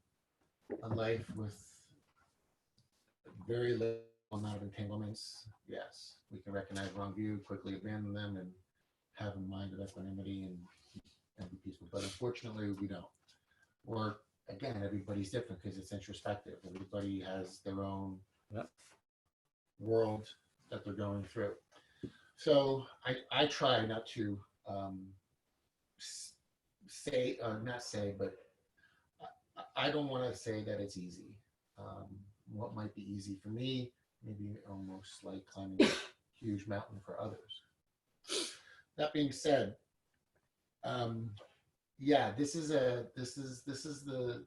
a life with very little amount of entanglements, yes, we can recognize wrong view, quickly abandon them, and have a mind of equanimity and be peaceful. But unfortunately, we don't. Or again, everybody's different because it's introspective. Everybody has their own world that they're going through. So I try not to but I don't want to say that it's easy. What might be easy for me, maybe almost like climbing a huge mountain for others. That being said, yeah, this is the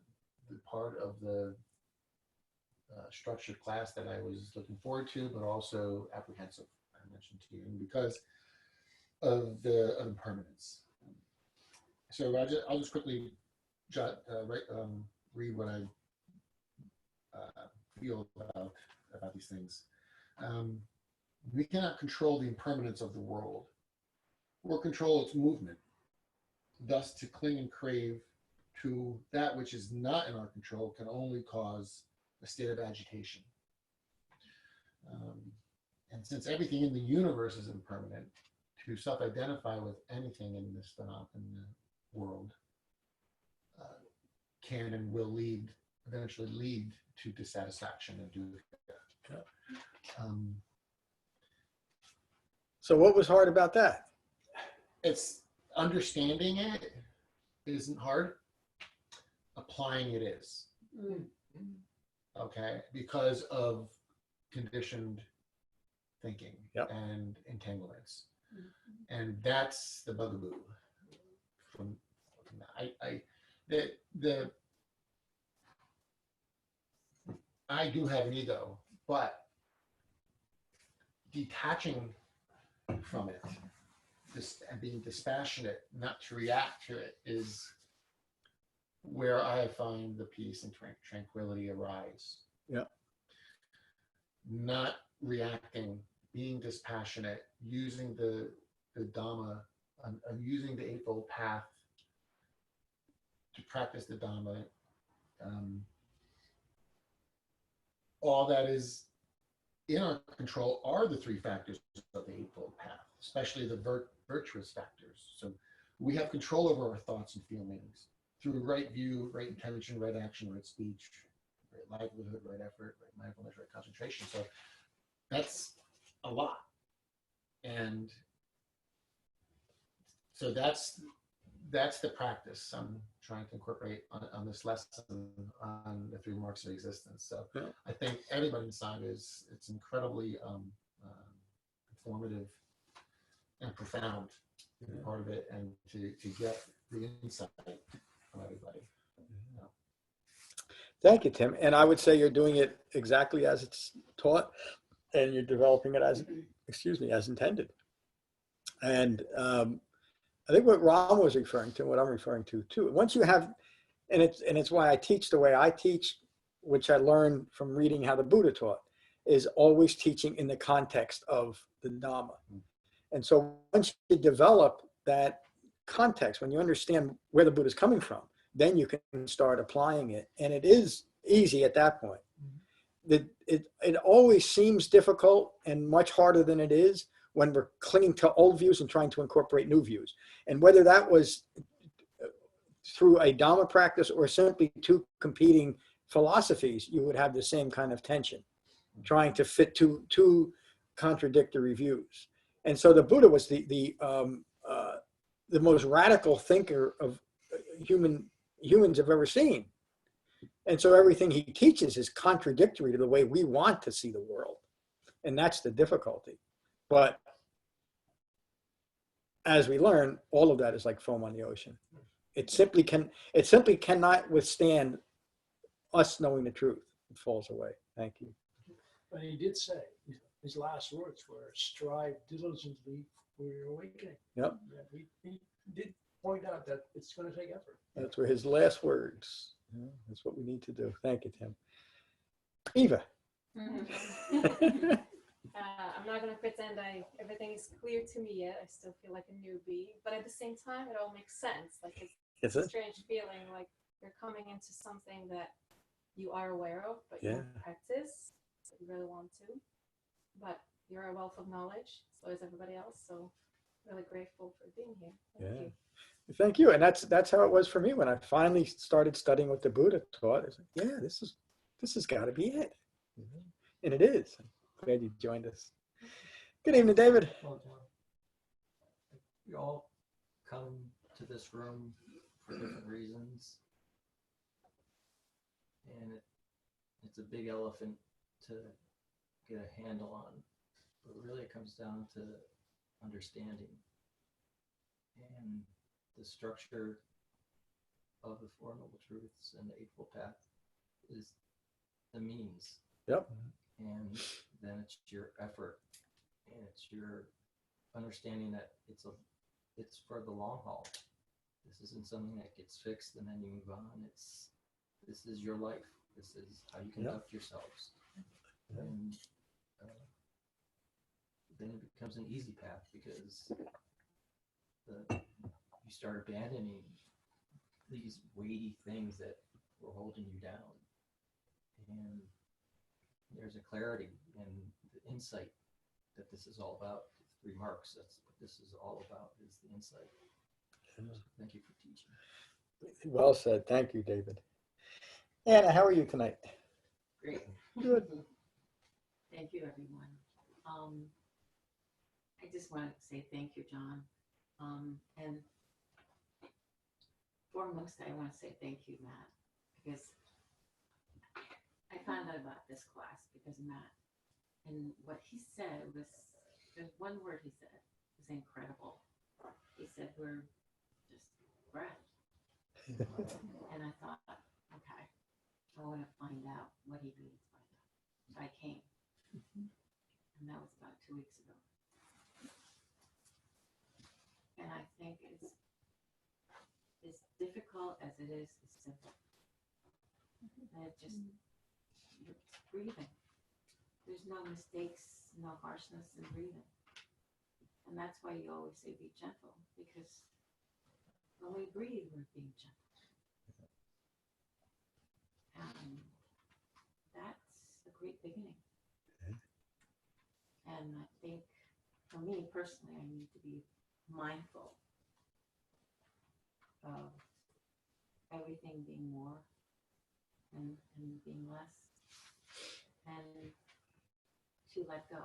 part of the structured class that I was looking forward to, but also apprehensive. I mentioned to you, and because of the impermanence. So I'll just quickly read what I feel about these things. We cannot control the impermanence of the world or control its movement. Thus, to cling and crave to that which is not in our control can only cause a state of agitation. And since everything in the universe is impermanent, to self-identify with anything in this phenomenon, in the world, can and will eventually lead to dissatisfaction and dukkha. So what was hard about that? It's understanding it isn't hard. Applying it is. Okay, because of conditioned thinking and entanglements, and that's the bugaboo. From I do have an ego, but detaching from it, and being dispassionate, not to react to it, is where I find the peace and tranquility arise. Yeah. Not reacting, being dispassionate, using the Dhamma, using the Eightfold Path to practice the Dhamma. All that is in our control are the three factors of the Eightfold Path, especially the virtuous factors. So we have control over our thoughts and feelings through right view, right intention, right action, right speech, right livelihood, right effort, right mindfulness, right concentration. So that's a lot. And so that's the practice I'm trying to incorporate on this lesson on the three marks of existence. So I think everybody in sangha it's incredibly informative and profound to be part of it, and to get the insight from everybody. Thank you, Tim. And I would say you're doing it exactly as it's taught, and you're developing it as intended. And I think what Ram was referring to, what I'm referring to too, once you have, and it's why I teach the way I teach, which I learned from reading how the Buddha taught, is always teaching in the context of the Dhamma. And so once you develop that context, when you understand where the Buddha is coming from, then you can start applying it. And it is easy at that point. It always seems difficult and much harder than it is when we're clinging to old views and trying to incorporate new views. And whether that was through a Dhamma practice or simply two competing philosophies, you would have the same kind of tension, trying to fit two contradictory views. And so the Buddha was the most radical thinker of humans have ever seen. And so everything he teaches is contradictory to the way we want to see the world. And that's the difficulty. But as we learn, all of that is like foam on the ocean. It simply cannot withstand us knowing the truth. It falls away. Thank you. But he did say, his last words were, strive diligently for your awakening. Yep. Yeah, he did point out that it's going to take effort. That's were his last words. Yeah, that's what we need to do. Thank you, Tim. Eva. I'm not going to pretend everything is clear to me yet. I still feel like a newbie, but at the same time, it all makes sense. Like it's a strange feeling, like you're coming into something that you are aware of, but you don't practice. So you really want to, but you're a wealth of knowledge. So is everybody else. So really grateful for being here. Thank you. Thank you. And that's how it was for me when I finally started studying what the Buddha taught. I was like, yeah, this has got to be it. And it is. I'm glad you joined us. Good evening, David. We all come to this room for different reasons. And it's a big elephant to get a handle on. But really it comes down to understanding. And the structure of the Four Noble Truths and the Eightfold Path is the means. Yep. And then it's your effort, and it's your understanding that it's for the long haul. This isn't something that gets fixed and then you move on. This is your life. This is how you conduct yourselves. And then it becomes an easy path because you start abandoning these weighty things that were holding you down. And there's a clarity and the insight that this is all about. The 3 marks, that's what this is all about, is the insight. So thank you for teaching. Well said. Thank you, David. Anna, how are you tonight? Great. Good. Thank you, everyone. I just want to say thank you, John. And foremost, I want to say thank you, Matt, because I found out about this class because of Matt. And what he said was, there's one word he said was incredible. He said, we're just breath. And I thought, okay, I want to find out what he means by that. So I came. And that was about 2 weeks ago. And I think it's as difficult as it is, it's simple. And it just, it's breathing. There's no mistakes, no harshness in breathing. And that's why you always say be gentle, because when we breathe, we're being gentle. And that's a great beginning. And I think for me personally, I need to be mindful of everything being more and being less, and to let go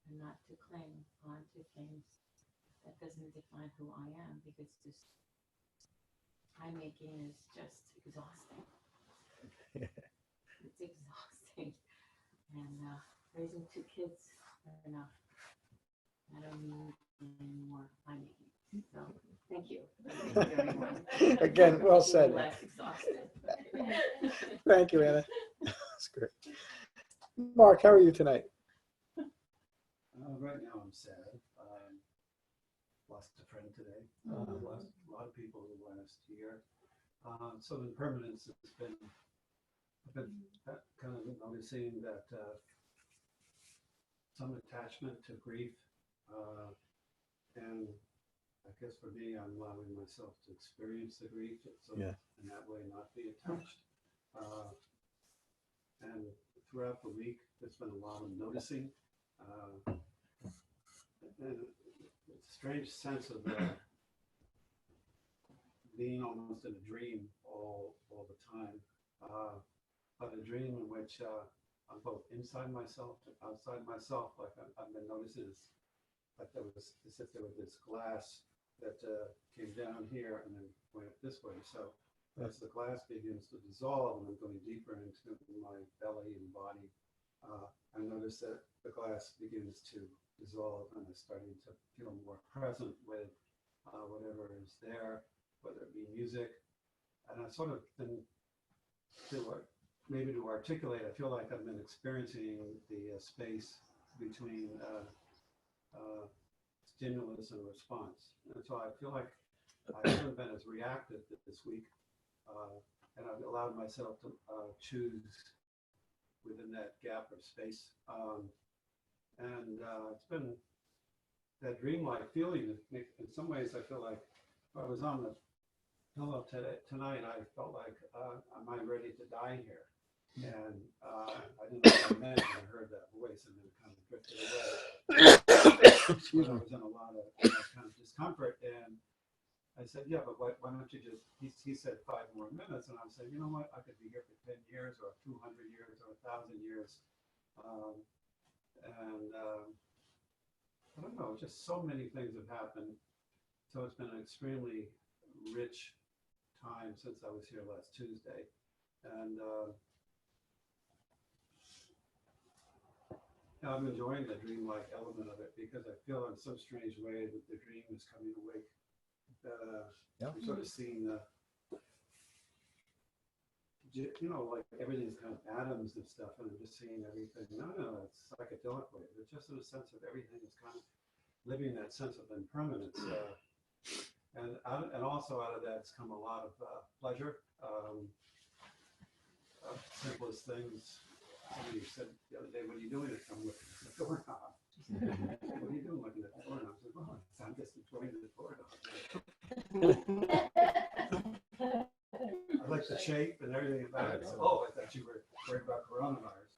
and not to cling on to things that doesn't define who I am, because this time making is just exhausting. It's exhausting. And raising 2 kids are enough. I don't need any more time making. So thank you. Thank you, everyone. Again, well said. Less exhausted. Thank you, Anna. That's great. Mark, how are you tonight? Right now I'm sad. Lost a friend today. Lost a lot of people the last year. So impermanence has been, I've been kind of noticing that some attachment to grief, and I guess for me, I'm allowing myself to experience the grief, so in that way not be attached. And throughout the week, there's been a lot of noticing. And it's a strange sense of being almost in a dream all the time, but a dream in which I'm both inside myself and outside myself. Like I've been noticing this, like there was, as if there was this glass that came down here and then went this way. So as the glass begins to dissolve and I'm going deeper into my belly and body, I notice that the glass begins to dissolve and I'm starting to feel more present with whatever is there, whether it be music. And I've sort of been, maybe to articulate, I feel like I've been experiencing the space between stimulus and response. And so I feel like I haven't been as reactive this week, and I've allowed myself to choose within that gap of space. And it's been that dreamlike feeling. In some ways, I feel like I was on the pillow tonight. I felt like, am I ready to die here? And I didn't know what I meant when I heard that voice, and then it kind of drifted away. Excuse me. I was in a lot of kind of discomfort, and I said, yeah, but why don't you just, he said 5 more minutes, and I was saying, you know what, I could be here for 10 years or 200 years or 1,000 years. I don't know, just so many things have happened. So it's been an extremely rich time since I was here last Tuesday. And I'm enjoying the dreamlike element of it, because I feel in some strange way that the dream is coming awake. I'm sort of seeing the, you know, like everything's kind of atoms and stuff, and I'm just seeing everything. No, it's psychedelic way. But just in a sense of everything is kind of living that sense of impermanence. And also out of that's come a lot of pleasure. Simplest things. Somebody said the other day, what are you doing? I'm looking at the doorknob. What are you doing looking at the doorknob? I said, well, I'm just enjoying the doorknob. I like the shape and everything about it. So, oh, I thought you were worried about coronavirus.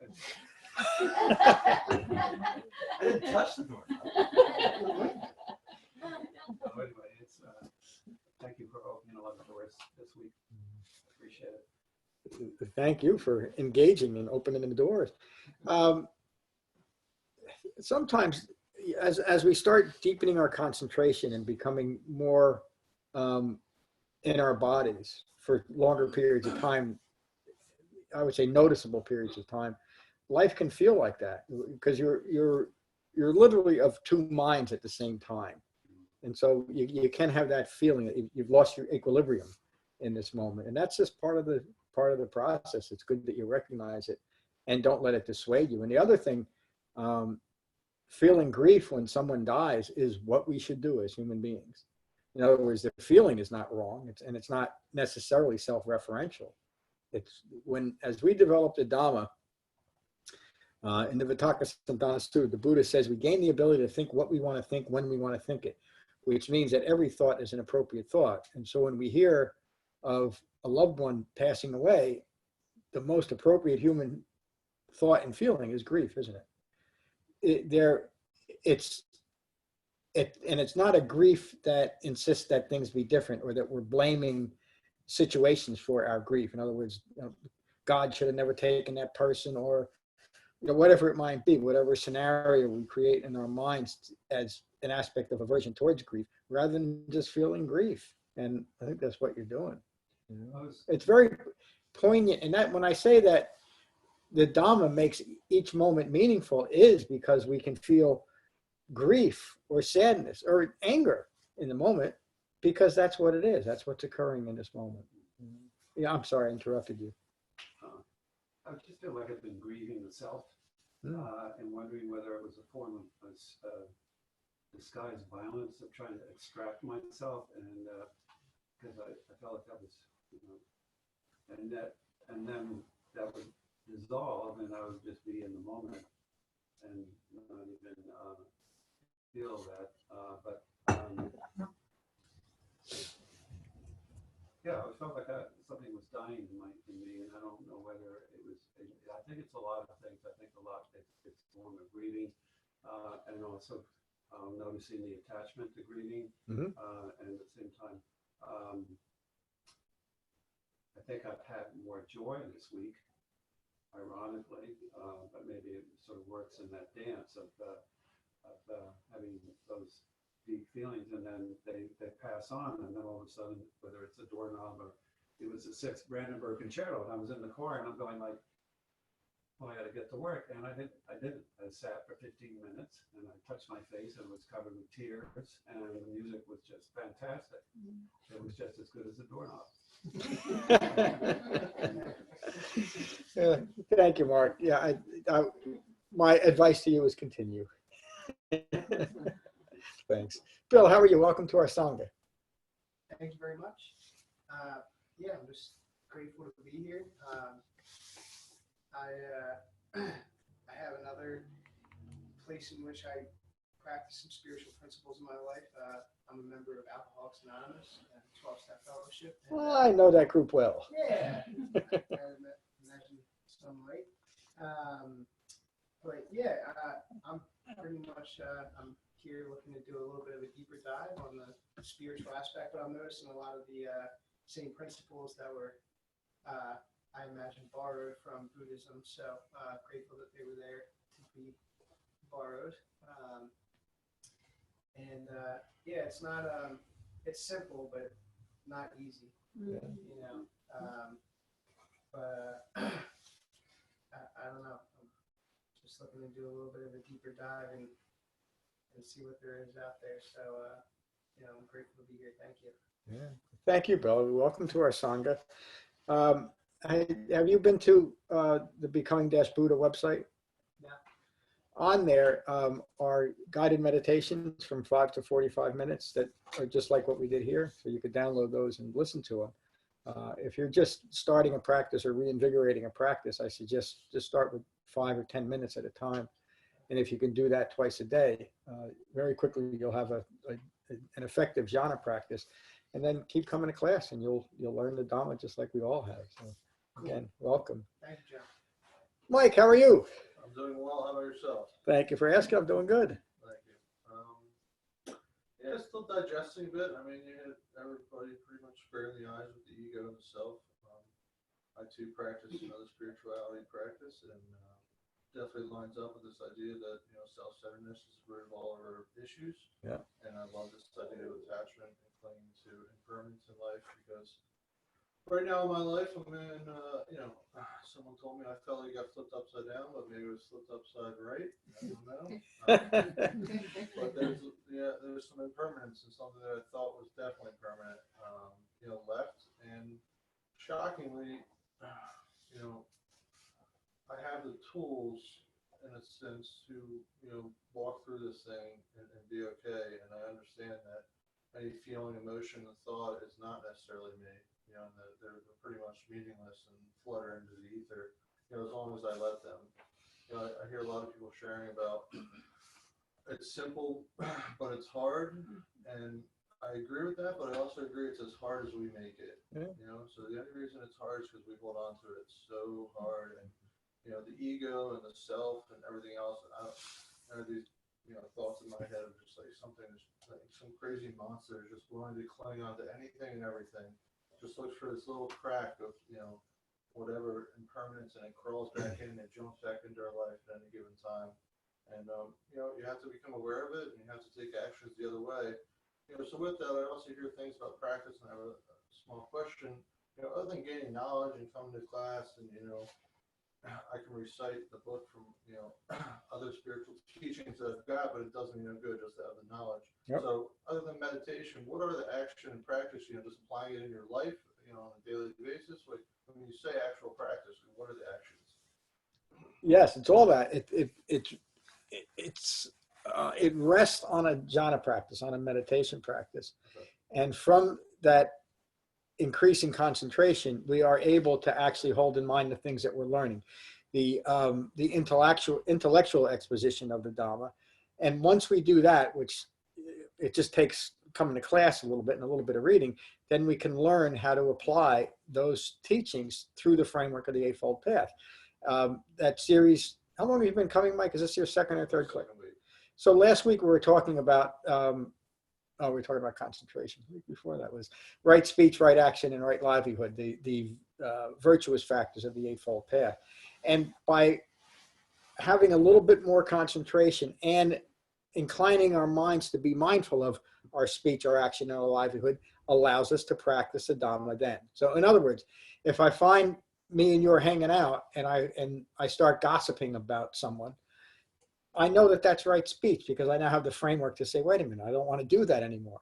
I didn't touch the doorknob. So anyway, it's thank you for opening a lot of doors this week. Appreciate it. Thank you for engaging and opening the doors. Sometimes as we start deepening our concentration and becoming more in our bodies for longer periods of time, I would say noticeable periods of time, life can feel like that because you're literally of two minds at the same time. And so you can have that feeling that you've lost your equilibrium in this moment. And that's just part of the process. It's good that you recognize it and don't let it dissuade you. And the other thing, feeling grief when someone dies is what we should do as human beings. In other words, the feeling is not wrong, and it's not necessarily self-referential. It's when, as we develop the Dhamma, in the Vitakka Dhamma Study, the Buddha says we gain the ability to think what we want to think when we want to think it, which means that every thought is an appropriate thought. And so when we hear of a loved one passing away, the most appropriate human thought and feeling is grief, isn't it? And it's not a grief that insists that things be different or that we're blaming situations for our grief. In other words, God should have never taken that person, or whatever it might be, whatever scenario we create in our minds as an aspect of aversion towards grief, rather than just feeling grief. And I think that's what you're doing. It's very poignant. And that when I say that the Dhamma makes each moment meaningful is because we can feel grief or sadness or anger in the moment, because that's what it is. That's what's occurring in this moment. Yeah, I'm sorry, I interrupted you. I just feel like I've been grieving the self and wondering whether it was a form of disguised violence of trying to extract myself, and because I felt like that was, and then that would dissolve, and I would just be in the moment and not even feel that. Yeah, I felt like something was dying in me, and I don't know whether it was. I think it's a lot of things. I think a lot. It's a form of grieving, and also noticing the attachment to grieving, and at the same time, I think I've had more joy this week, ironically, but maybe it sort of works in that dance of having those deep feelings, and then they pass on, and then all of a sudden, whether it's a doorknob or it was a 6th Brandenburg Concerto, and I was in the car, and I'm going like, oh, I got to get to work, and I didn't. I sat for 15 minutes, and I touched my face, and it was covered with tears, and the music was just fantastic. It was just as good as the doorknob. Yeah, thank you, Mark. Yeah, my advice to you is continue. Thanks. Bill, how are you? Welcome to our sangha. Thank you very much. Yeah, I'm just grateful to be here. I have another place in which I practice some spiritual principles in my life. I'm a member of Alcoholics Anonymous and 12-Step Fellowship. And, Well, I know that group well. Yeah, I imagine some might. But yeah, I'm pretty much I'm here looking to do a little bit of a deeper dive on the spiritual aspect, but I'm noticing a lot of the same principles that were, I imagine, borrowed from Buddhism. So grateful that they were there to be borrowed. Yeah, it's not it's simple, but not easy. Yeah. But I don't know. I'm just looking to do a little bit of a deeper dive and see what there is out there. So, I'm grateful to be here. Thank you. Yeah. Thank you, Bill. Welcome to our sangha. Have you been to the Becoming-Buddha website? Yeah. On there are guided meditations from 5 to 45 minutes that are just like what we did here. So you could download those and listen to them. If you're just starting a practice or reinvigorating a practice, I suggest just start with 5 or 10 minutes at a time. And if you can do that twice a day, very quickly you'll have an effective jhana practice. And then keep coming to class, and you'll learn the Dhamma just like we all have. So again, welcome. Thank you, John. Mike, how are you? I'm doing well. How about yourself? Thank you for asking. I'm doing good. Thank you. Yeah, still digesting a bit. I mean, everybody pretty much squaring the eyes with the ego and the self. I too practice another spirituality practice, and definitely lines up with this idea that, you know, self-centeredness is the root of all of our issues. Yeah. And I love this idea of attachment and clinging to impermanence in life, because right now in my life, I'm in, you know, someone told me I felt like I got flipped upside down, but maybe it was flipped upside right. I don't know. But there's some impermanence and something that I thought was definitely permanent, you know, left. And shockingly, you know, I have the tools in a sense to, you know, walk through this thing and be okay. And I understand that any feeling, emotion, and thought is not necessarily me. You know, and that they're pretty much meaningless and flutter into the ether, you know, as long as I let them. You know, I hear a lot of people sharing about it's simple, but it's hard, and I agree with that, but I also agree it's as hard as we make it. Yeah. You know, so the only reason it's hard is because we hold on to it so hard, and you know, the ego and the self and everything else. I have these, you know, thoughts in my head of just like something, like some crazy monster just wanting to cling on to anything and everything. Just looks for this little crack of, you know, whatever impermanence, and it crawls back in and it jumps back into our life at any given time. And, you know, you have to become aware of it, and you have to take actions the other way. You know, so with that, I also hear things about practice, and I have a small question. You know, other than gaining knowledge and coming to class, and, you know, I can recite the book from, you know, other spiritual teachings that I've got, but it doesn't mean no good just to have the knowledge. Yep. So other than meditation, what are the action and practice, you know, just applying it in your life, you know, on a daily basis? Like, when you say actual practice, what are the actions? Yes, it's all that. It rests on a jhana practice, on a meditation practice. Okay. And from that increasing concentration, we are able to actually hold in mind the things that we're learning, the intellectual exposition of the Dhamma. And once we do that, which it just takes coming to class a little bit and a little bit of reading, then we can learn how to apply those teachings through the framework of the Eightfold Path. That series, how long have you been coming, Mike? Is this your second or third class? So last week we were talking about, we were talking about concentration. The week before that was right speech, right action, and right livelihood, the virtuous factors of the Eightfold Path. And by having a little bit more concentration and inclining our minds to be mindful of our speech, our action, and our livelihood allows us to practice the Dhamma then. So in other words, if I find me and you are hanging out and I start gossiping about someone, I know that that's right speech because I now have the framework to say, wait a minute, I don't want to do that anymore.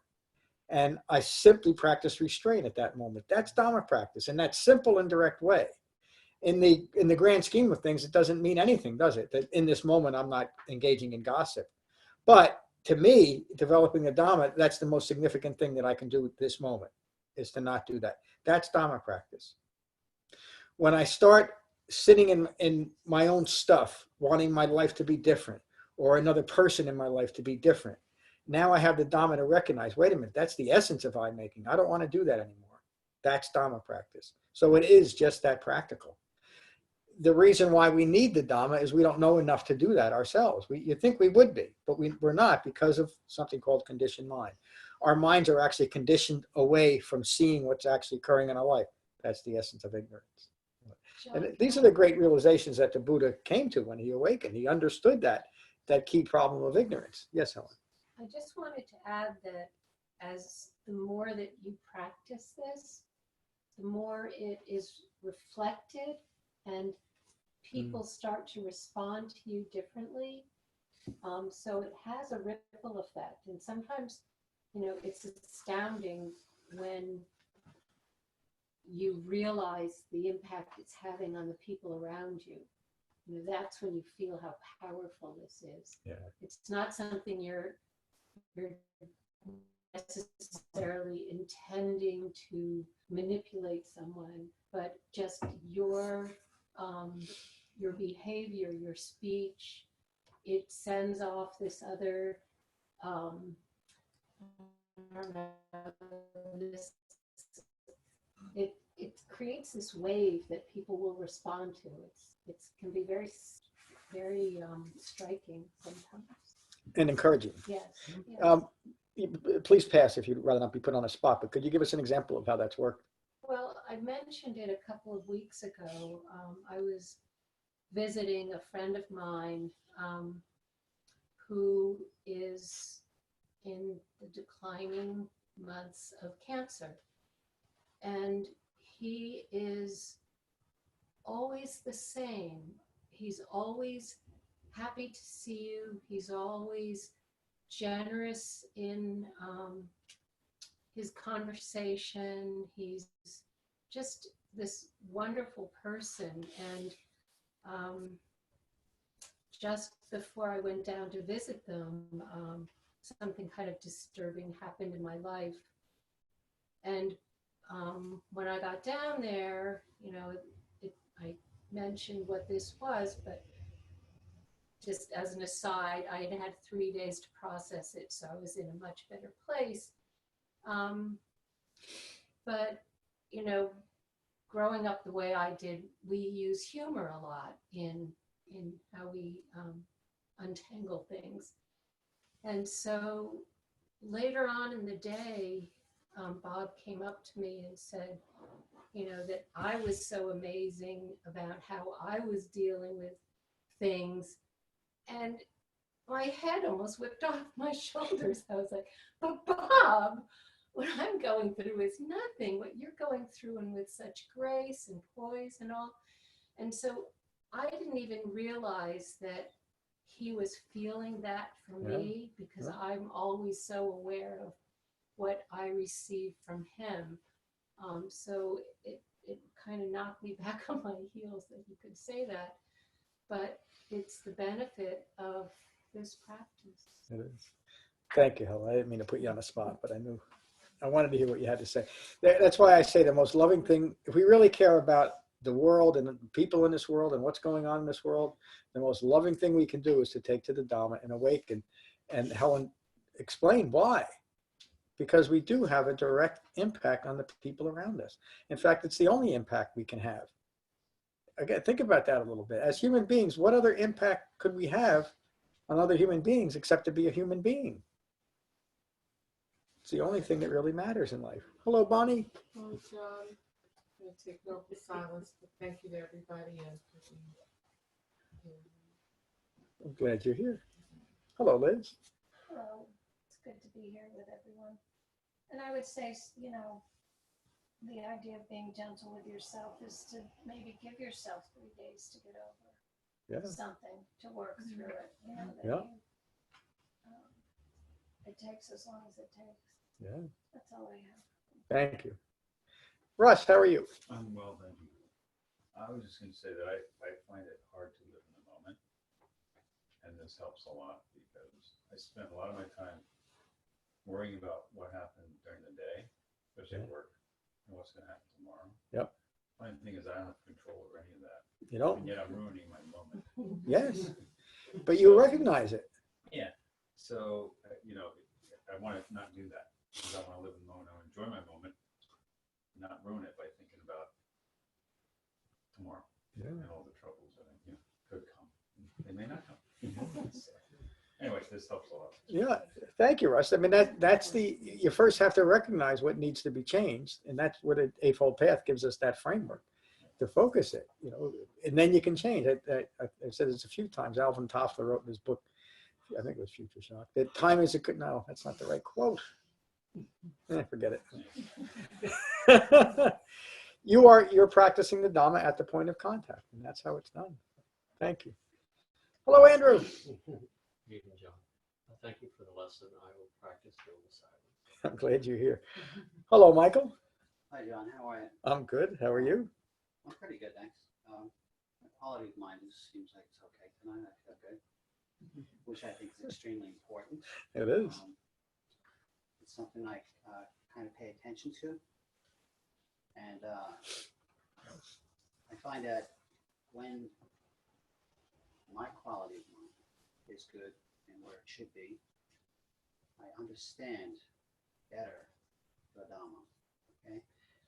And I simply practice restraint at that moment. That's Dhamma practice in that simple and direct way. In the grand scheme of things, it doesn't mean anything, does it? That in this moment, I'm not engaging in gossip. But to me, developing the Dhamma, that's the most significant thing that I can do at this moment, is to not do that. That's Dhamma practice. When I start sitting in my own stuff, wanting my life to be different, or another person in my life to be different, now I have the Dhamma to recognize, wait a minute, that's the essence of I-making. I don't want to do that anymore. That's Dhamma practice. So it is just that practical. The reason why we need the Dhamma is we don't know enough to do that ourselves. You think we would be, but we're not, because of something called conditioned mind. Our minds are actually conditioned away from seeing what's actually occurring in our life. That's the essence of ignorance. And these are the great realizations that the Buddha came to when he awakened. He understood that key problem of ignorance. Yes, Helen. I just wanted to add that as the more that you practice this, the more it is reflected and people start to respond to you differently. So it has a ripple effect. And sometimes, you know, it's astounding when you realize the impact it's having on the people around you. You know, that's when you feel how powerful this is. Yeah. It's not something you're necessarily intending to manipulate someone, but just your behavior, your speech, it sends off this other it creates this wave that people will respond to. It can be very striking sometimes. And encouraging. Yes. Yes. Please pass if you'd rather not be put on a spot, but could you give us an example of how that's worked? Well, I mentioned it a couple of weeks ago. I was visiting a friend of mine who is in the declining months of cancer. And he is always the same. He's always happy to see you. He's always generous in his conversation. He's just this wonderful person. And just before I went down to visit them, something kind of disturbing happened in my life. And when I got down there, you know, I mentioned what this was, but just as an aside, I had had 3 days to process it, so I was in a much better place. But, you know, growing up the way I did, we use humor a lot in how we untangle things. And so later on in the day, Bob came up to me and said, you know, that I was so amazing about how I was dealing with things. And my head almost whipped off my shoulders. I was like, but Bob, what I'm going through is nothing. What you're going through, and with such grace and poise and all. And so I didn't even realize that he was feeling that for me, because I'm always so aware of what I receive from him. So it kind of knocked me back on my heels that he could say that. But it's the benefit of this practice. It is. Thank you, Helen. I didn't mean to put you on the spot, but I wanted to hear what you had to say. That's why I say the most loving thing, if we really care about the world and the people in this world and what's going on in this world, the most loving thing we can do is to take to the Dhamma and awaken. And Helen explained why. Because we do have a direct impact on the people around us. In fact, it's the only impact we can have. Again, think about that a little bit. As human beings, what other impact could we have on other human beings except to be a human being? It's the only thing that really matters in life. Hello, Bonnie. Hello, John. I'm going to take note of silence, but thank you to everybody. I'm glad you're here. Hello, Liz. Hello. It's good to be here with everyone. And I would say, you know, the idea of being gentle with yourself is to maybe give yourself 3 days to get over something, to work through it. You know, that it takes as long as it takes. Yeah. That's all I have. Thank you. Russ, how are you? I'm well, thank you. I was just going to say that I find it hard to live in the moment. And this helps a lot because I spend a lot of my time worrying about what happened during the day, especially at work, and what's going to happen tomorrow. Yep. Funny thing is I don't have control over any of that. You don't? And yet I'm ruining my moment. Yes. But you recognize it. Yeah. So, you know, I want to not do that because I want to live in the moment. I want to enjoy my moment, not ruin it by thinking about tomorrow and all the troubles that could come. They may not come. Anyways, this helps a lot. Yeah, thank you, Russ. I mean, that's you first have to recognize what needs to be changed, and that's what an Eightfold Path gives us, that framework to focus it, you know, and then you can change it. I've said this a few times. Alvin Toffler wrote in his book, I think it was Future Shock, that time is no, that's not the right quote. Forget it. You're practicing the Dhamma at the point of contact, and that's how it's done. Thank you. Hello, Andrew. Good evening, John. Thank you for the lesson. I will practice during the silence. I'm glad you're here. Hello, Michael. Hi, John. How are you? I'm good. How are you? I'm pretty good, thanks. My quality of mind seems like it's okay tonight. I feel good, which I think is extremely important. It is. It's something I kind of pay attention to. And I find that when my quality of mind is good and where it should be, I understand better the Dhamma. Okay,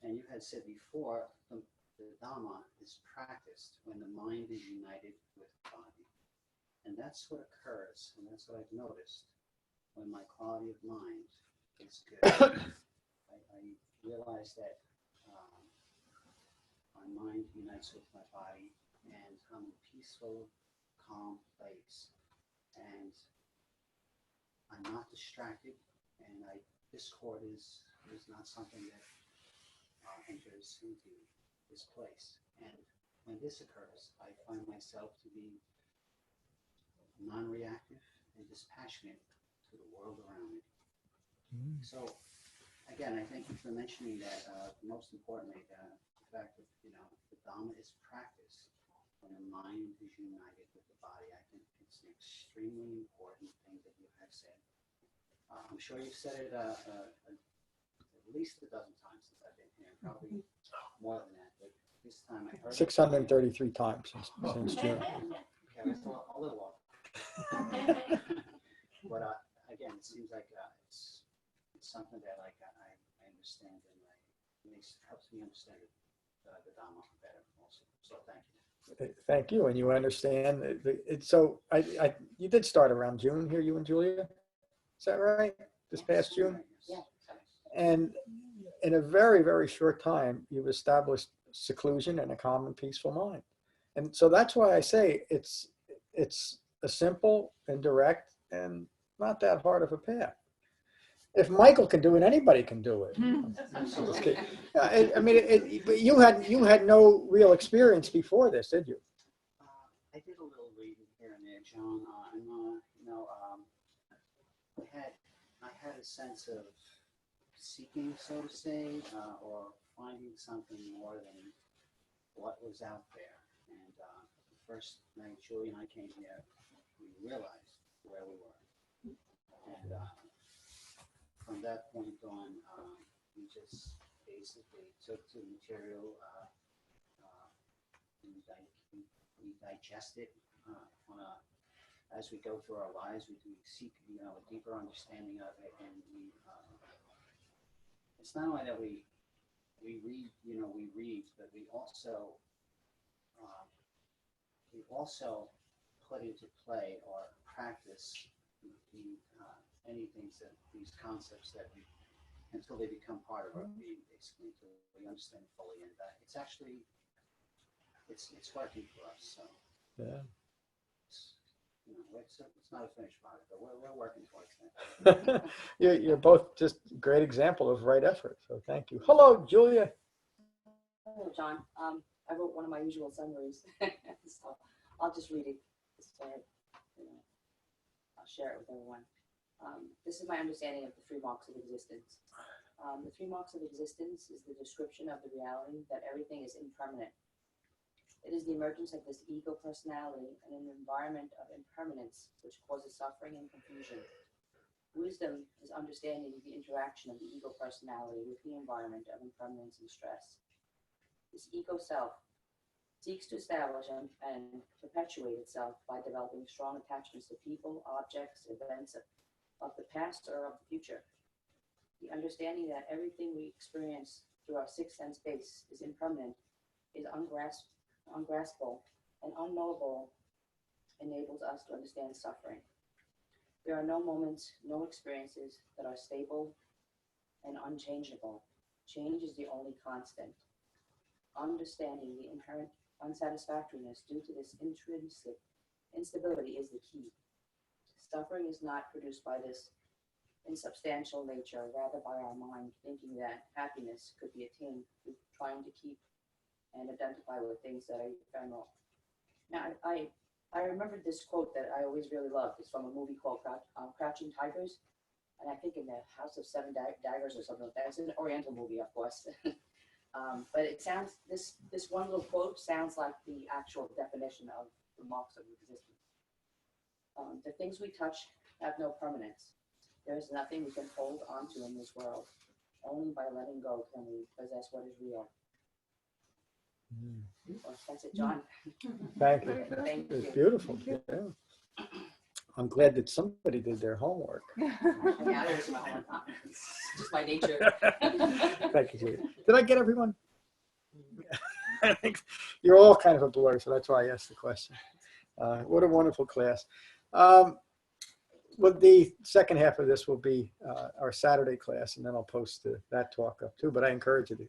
and you had said before the Dhamma is practiced when the mind is united with the body, and that's what occurs, and that's what I've noticed when my quality of mind is good. I realize that my mind unites with my body, and I'm in a peaceful, calm place, and I'm not distracted, and discord is not something that enters into this place. And when this occurs, I find myself to be non-reactive and dispassionate to the world around me. So, again, I thank you for mentioning that. Most importantly, the fact that the Dhamma is practice when the mind is united with the body. I think it's an extremely important thing that you have said. I'm sure you've said it at least a dozen times since I've been here, probably more than that. But this time I heard 633 times since June. Okay, it's a little off. But again, it seems like it's something that I understand, and it helps me understand the Dhamma better also. So thank you. Thank you, and you understand. So you did start around June here, you and Julia. Is that right? This past June? Yeah. And in a very, very short time, you've established seclusion and a calm and peaceful mind. And so that's why I say it's a simple and direct and not that hard of a path. If Michael can do it, anybody can do it. I mean, but you had no real experience before this, did you? I did a little reading here and there, John. I had a sense of seeking, so to say, or finding something more than what was out there. And the first night Julie and I came here, we realized where we were. And from that point on, we just basically took to the material, we digest it as we go through our lives. We seek, a deeper understanding of it, and it's not only that we read, but we also put into play or practice these concepts that until they become part of our being, basically, until we understand fully. And it's actually, it's working for us. So yeah. It's not a finished product, but we're working towards that. You're both just a great example of right effort. So thank you. Hello, Julia. Hello, John. I wrote one of my usual summaries, so I'll just read it. I'll share it with everyone. This is my understanding of the three marks of existence. The three marks of existence is the description of the reality that everything is impermanent. It is the emergence of this ego personality in an environment of impermanence, which causes suffering and confusion. Wisdom is understanding the interaction of the ego personality with the environment of impermanence and stress. This ego self seeks to establish and perpetuate itself by developing strong attachments to people, objects, events of the past or of the future. The understanding that everything we experience through our sixth sense base is impermanent, is ungraspable, and unknowable enables us to understand suffering. There are no moments, no experiences that are stable and unchangeable. Change is the only constant. Understanding the inherent unsatisfactoriness due to this intrinsic instability is the key. Suffering is not produced by this insubstantial nature, rather by our mind thinking that happiness could be attained through trying to keep and identify with things that are ephemeral. Now, I remembered this quote that I always really loved. It's from a movie called Crouching Tigers, and I think in the House of Seven Daggers or something like that. It's an Oriental movie, of course. But it sounds, this one little quote sounds like the actual definition of the marks of existence. The things we touch have no permanence. There is nothing we can hold onto in this world. Only by letting go can we possess what is real. Well, that's it, John. Thank you. Thank you. It's beautiful. Yeah. I'm glad that somebody did their homework. Yeah, there's my homework. It's just my nature. Thank you, Julia. Did I get everyone? I think you're all kind of a blur, so that's why I asked the question. What a wonderful class. Well, the second half of this will be our Saturday class, and then I'll post that talk up too. But I encourage you to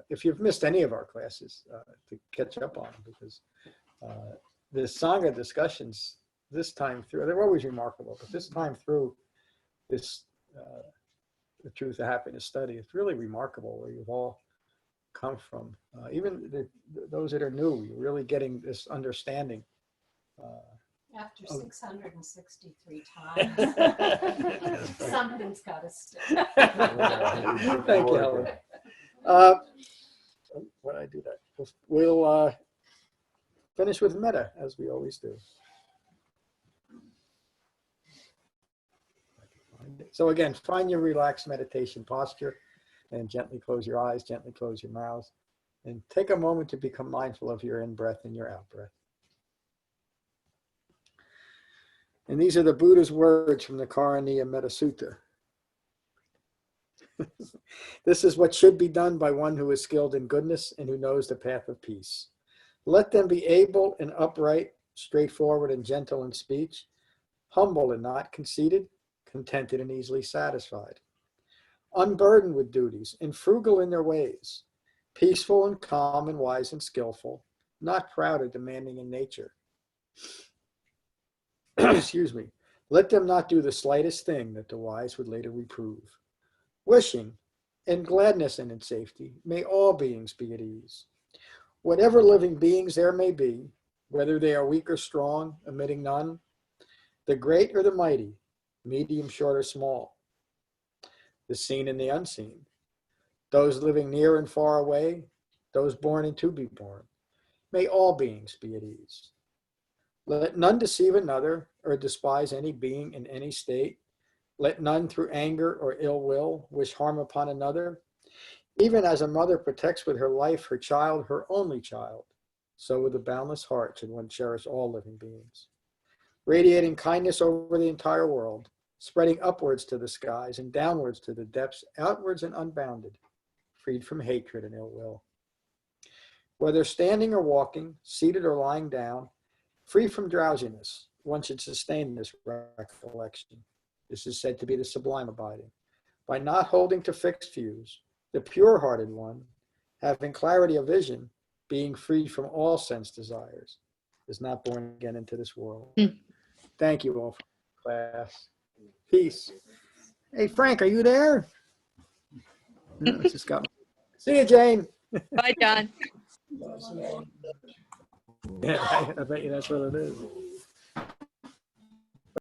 if you've missed any of our classes, to catch up on them, because the sangha discussions this time through, they're always remarkable, but this time through this, the Truth of Happiness study, it's really remarkable where you've all come from. Even those that are new, you're really getting this understanding. After 663 times, something's got to stick. Thank you, Helen. When I do that, we'll finish with metta, as we always do. So again, find your relaxed meditation posture and gently close your eyes, gently close your mouth, and take a moment to become mindful of your in-breath and your out-breath. And these are the Buddha's words from the Karaniya Metta Sutta. This is what should be done by one who is skilled in goodness and who knows the path of peace. Let them be able and upright, straightforward and gentle in speech, humble and not conceited, contented and easily satisfied, unburdened with duties and frugal in their ways, peaceful and calm and wise and skillful, not proud or demanding in nature. Excuse me. Let them not do the slightest thing that the wise would later reprove. Wishing, in gladness and in safety, may all beings be at ease. Whatever living beings there may be, whether they are weak or strong, omitting none, the great or the mighty, medium, short, or small, the seen and the unseen, those living near and far away, those born and to be born, may all beings be at ease. Let none deceive another or despise any being in any state. Let none through anger or ill will wish harm upon another. Even as a mother protects with her life her child, her only child, so with a boundless heart should one cherish all living beings. Radiating kindness over the entire world, spreading upwards to the skies and downwards to the depths, outwards and unbounded, freed from hatred and ill will. Whether standing or walking, seated or lying down, free from drowsiness, one should sustain this recollection. This is said to be the sublime abiding. By not holding to fixed views, the pure-hearted one, having clarity of vision, being free from all sense desires, is not born again into this world. Thank you all for class. Peace. Hey, Frank, are you there? No, it's just got me. See you, Jane. Bye, John. Yeah, I bet you that's what it is.